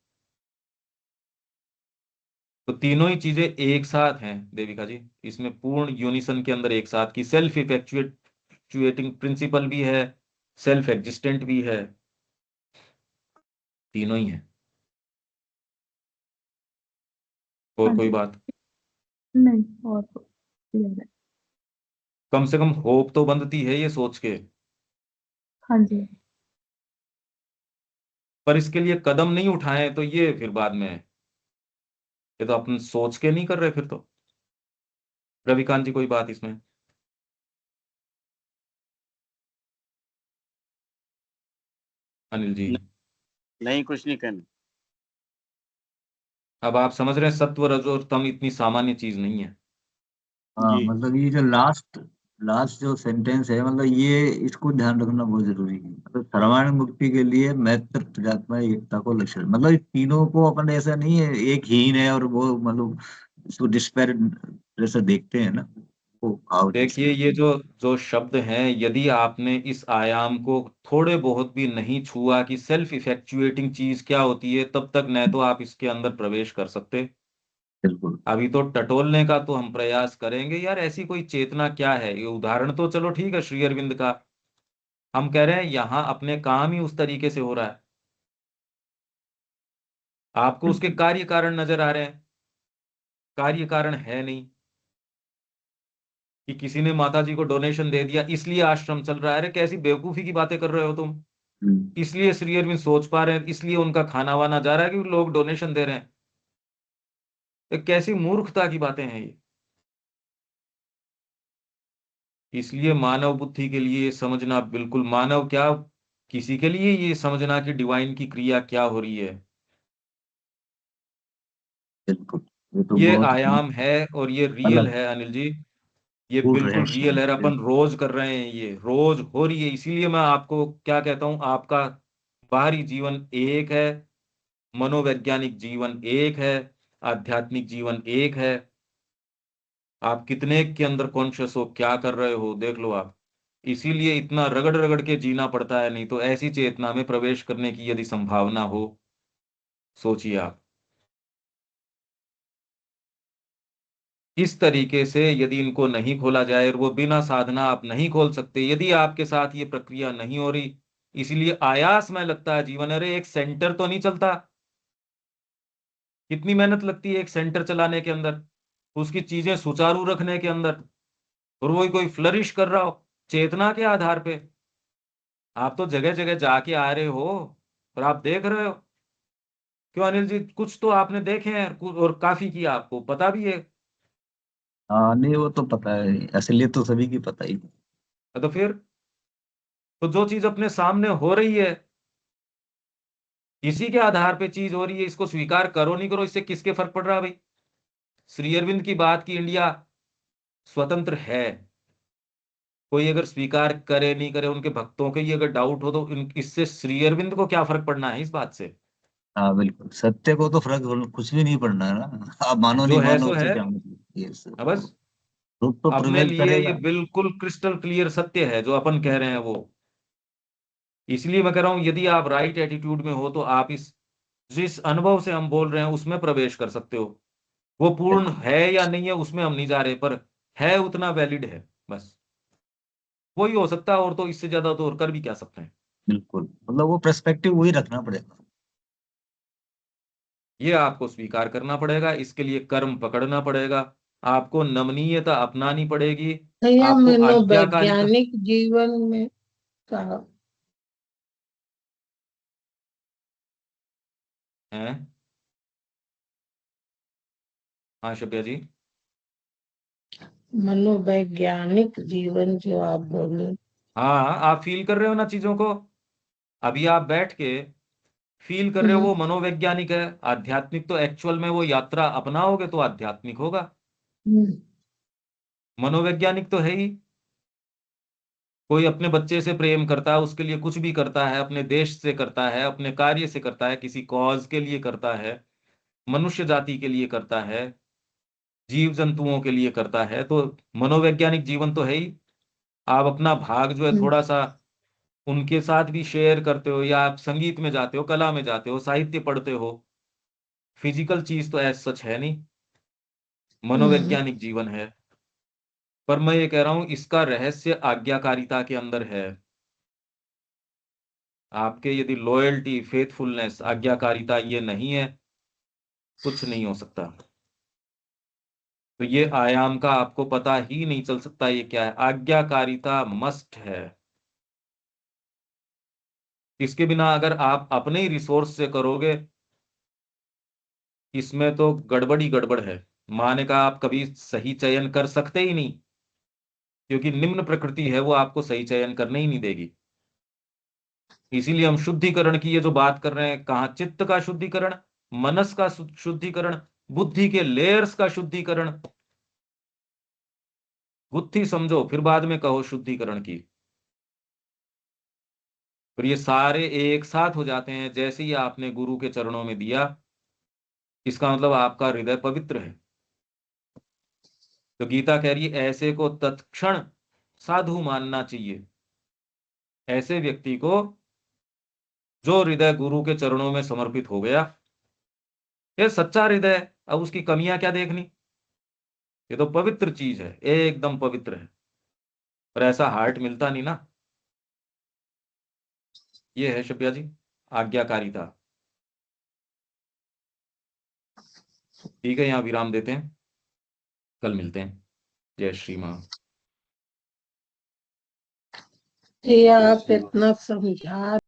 तो तीनों ही चीजें एक साथ हैं देविका जी, इसमें पूर्ण यूनिसन के अंदर एक साथ की सेल्फ इफेक्चुएटिंग प्रिंसिपल भी है, सेल्फ एग्जिस्टेंट भी है, तीनों ही है। और हाँ कोई जी। बात, नहीं, और क्लियर है। कम से कम होप तो बंधती है ये सोच के, हाँ जी। पर इसके लिए कदम नहीं उठाए तो ये फिर बाद में, ये तो अपन सोच के नहीं कर रहे फिर तो। रविकांत जी कोई बात इसमें? अनिल जी, न- नहीं, कुछ नहीं करना। अब आप समझ रहे हैं सत्व रज और तम इतनी सामान्य चीज नहीं है। हाँ जी। मतलब ये जो लास्ट लास्ट जो सेंटेंस है मतलब ये इसको ध्यान रखना बहुत जरूरी है। मतलब सर्वांग मुक्ति के लिए मैत्र प्रजात्मा एकता को लक्षण, मतलब ये तीनों को अपन ऐसा नहीं है एक हीन है और वो मतलब इसको डिस्पैर जैसा देखते हैं ना, वो भाव देखिए जैसे। ये जो जो शब्द हैं, यदि आपने इस आयाम को थोड़े बहुत भी नहीं छुआ कि सेल्फ इफेक्चुएटिंग चीज क्या होती है, तब तक न तो आप इसके अंदर प्रवेश कर सकते। बिल्कुल अभी तो टटोलने का तो हम प्रयास करेंगे यार, ऐसी कोई चेतना क्या है, ये उदाहरण तो चलो ठीक है श्री अरविंद का, हम कह रहे हैं यहाँ अपने काम ही उस तरीके से हो रहा है, आपको उसके बिल्कुल कार्य कारण नजर आ रहे हैं, कार्य कारण है नहीं कि किसी ने माता जी को डोनेशन दे दिया इसलिए आश्रम चल रहा है। अरे कैसी बेवकूफी की बातें कर रहे हो तुम, हम्म, इसलिए श्री अरविंद सोच पा रहे हैं, इसलिए उनका खाना वाना जा रहा है क्योंकि लोग डोनेशन दे रहे हैं। ये कैसी मूर्खता की बातें हैं ये। इसलिए मानव बुद्धि के लिए ये समझना, बिल्कुल मानव क्या, किसी के लिए ये समझना कि डिवाइन की क्रिया क्या हो रही है, बिल्कुल ये तो ये बहुत आयाम है और ये रियल अलग है अनिल जी, ये फूल बिल्कुल रहस्य रियल है, है। अपन रोज कर रहे हैं, ये रोज हो रही है। इसीलिए मैं आपको क्या कहता हूं, आपका बाहरी जीवन एक है, मनोवैज्ञानिक जीवन एक है, आध्यात्मिक जीवन एक है। आप कितने के अंदर कॉन्शियस हो, क्या कर रहे हो देख लो आप। इसीलिए इतना रगड़ रगड़ के जीना पड़ता है, नहीं तो ऐसी चेतना में प्रवेश करने की यदि संभावना हो, सोचिए आप। इस तरीके से यदि इनको नहीं खोला जाए, और वो बिना साधना आप नहीं खोल सकते यदि आपके साथ ये प्रक्रिया नहीं हो रही। इसलिए आयास में लगता है जीवन, अरे एक सेंटर तो नहीं चलता, कितनी मेहनत लगती है एक सेंटर चलाने के अंदर, उसकी चीजें सुचारू रखने के अंदर, और वही कोई फ्लरिश कर रहा हो चेतना के आधार पे। आप तो जगह जगह जाके आ रहे हो और आप देख रहे हो, क्यों अनिल जी, कुछ तो आपने देखे हैं और काफी किया, आपको पता भी है। हाँ नहीं वो तो पता है, असलियत तो सभी की पता ही है। तो फिर, तो जो चीज अपने सामने हो रही है, इसी के आधार पे चीज हो रही है, इसको स्वीकार करो नहीं करो इससे किसके फर्क पड़ रहा है भाई। श्री अरविंद की बात की इंडिया स्वतंत्र है, कोई अगर स्वीकार करे नहीं करे, उनके भक्तों के ही अगर डाउट हो तो इससे श्री अरविंद को क्या फर्क पड़ना है इस बात से। हाँ बिल्कुल, सत्य को तो फर्क कुछ भी नहीं पड़ना है ना, आप मानो जो नहीं है मानो सो उससे है। क्या मतलब, ये सब अब बस ट्रुथ तो अपने प्रिवेल लिए ये करेगा। बिल्कुल क्रिस्टल क्लियर सत्य है जो अपन कह रहे हैं वो। इसलिए मैं कह रहा हूं यदि आप राइट एटीट्यूड में हो तो आप इस जिस अनुभव से हम बोल रहे हैं उसमें प्रवेश कर सकते हो। वो पूर्ण है या नहीं है उसमें हम नहीं जा रहे, पर है उतना वैलिड है बस, वही हो सकता है। और तो इससे ज्यादा तो और कर भी क्या सकते हैं। बिल्कुल, मतलब वो पर्सपेक्टिव वही रखना पड़ेगा। ये आपको स्वीकार करना पड़ेगा, इसके लिए कर्म पकड़ना पड़ेगा, आपको नमनीयता अपनानी पड़ेगी, तो यह आपको आज्ञाकारिता मनोवैज्ञानिक जीवन में का है। हाँ शब्या जी। मनोवैज्ञानिक जीवन जो आप बोले, हाँ आप फील कर रहे हो ना चीजों को, अभी आप बैठ के फील कर रहे हो, हम्म, वो मनोवैज्ञानिक है। आध्यात्मिक तो एक्चुअल में वो यात्रा अपनाओगे तो आध्यात्मिक होगा। हम्म, मनोवैज्ञानिक तो है ही। कोई अपने बच्चे से प्रेम करता है, उसके लिए कुछ भी करता है, अपने देश से करता है, अपने कार्य से करता है, किसी कॉज के लिए करता है, मनुष्य जाति के लिए करता है, जीव जंतुओं के लिए करता है, तो मनोवैज्ञानिक जीवन तो है ही। आप अपना भाग जो है हम्म, थोड़ा सा उनके साथ भी शेयर करते हो, या आप संगीत में जाते हो, कला में जाते हो, साहित्य पढ़ते हो। फिजिकल चीज तो ऐसा सच है नहीं, हम्म, मनोवैज्ञानिक जीवन है। पर मैं ये कह रहा हूं इसका रहस्य आज्ञाकारिता के अंदर है। आपके यदि लॉयल्टी, फेथफुलनेस, आज्ञाकारिता ये नहीं है, कुछ नहीं हो सकता। तो ये आयाम का आपको पता ही नहीं चल सकता ये क्या है। आज्ञाकारिता मस्ट है। इसके बिना अगर आप अपने ही रिसोर्स से करोगे, इसमें तो गड़बड़ी गड़बड़ है। माने का आप कभी सही चयन कर सकते ही नहीं, क्योंकि निम्न प्रकृति है वो आपको सही चयन करने ही नहीं देगी। इसीलिए हम शुद्धिकरण की ये जो बात कर रहे हैं, कहाँ चित्त का शुद्धिकरण, मनस का शुद्धिकरण, बुद्धि के लेयर्स का शुद्धिकरण। गुत्थी समझो फिर बाद में कहो शुद्धिकरण की। फिर ये सारे एक साथ हो जाते हैं जैसे ही आपने गुरु के चरणों में दिया। इसका मतलब आपका हृदय पवित्र है। तो गीता कह रही है ऐसे को तत्क्षण साधु मानना चाहिए, ऐसे व्यक्ति को जो हृदय गुरु के चरणों में समर्पित हो गया। ये सच्चा हृदय है, अब उसकी कमियां क्या देखनी। ये तो पवित्र चीज है, एकदम पवित्र है। पर ऐसा हार्ट मिलता नहीं ना। ये है शब्या जी आज्ञाकारिता। ठीक है, यहाँ विराम देते हैं, कल मिलते हैं। जय श्री मां। ये जय आप श्री राम। इतना समझा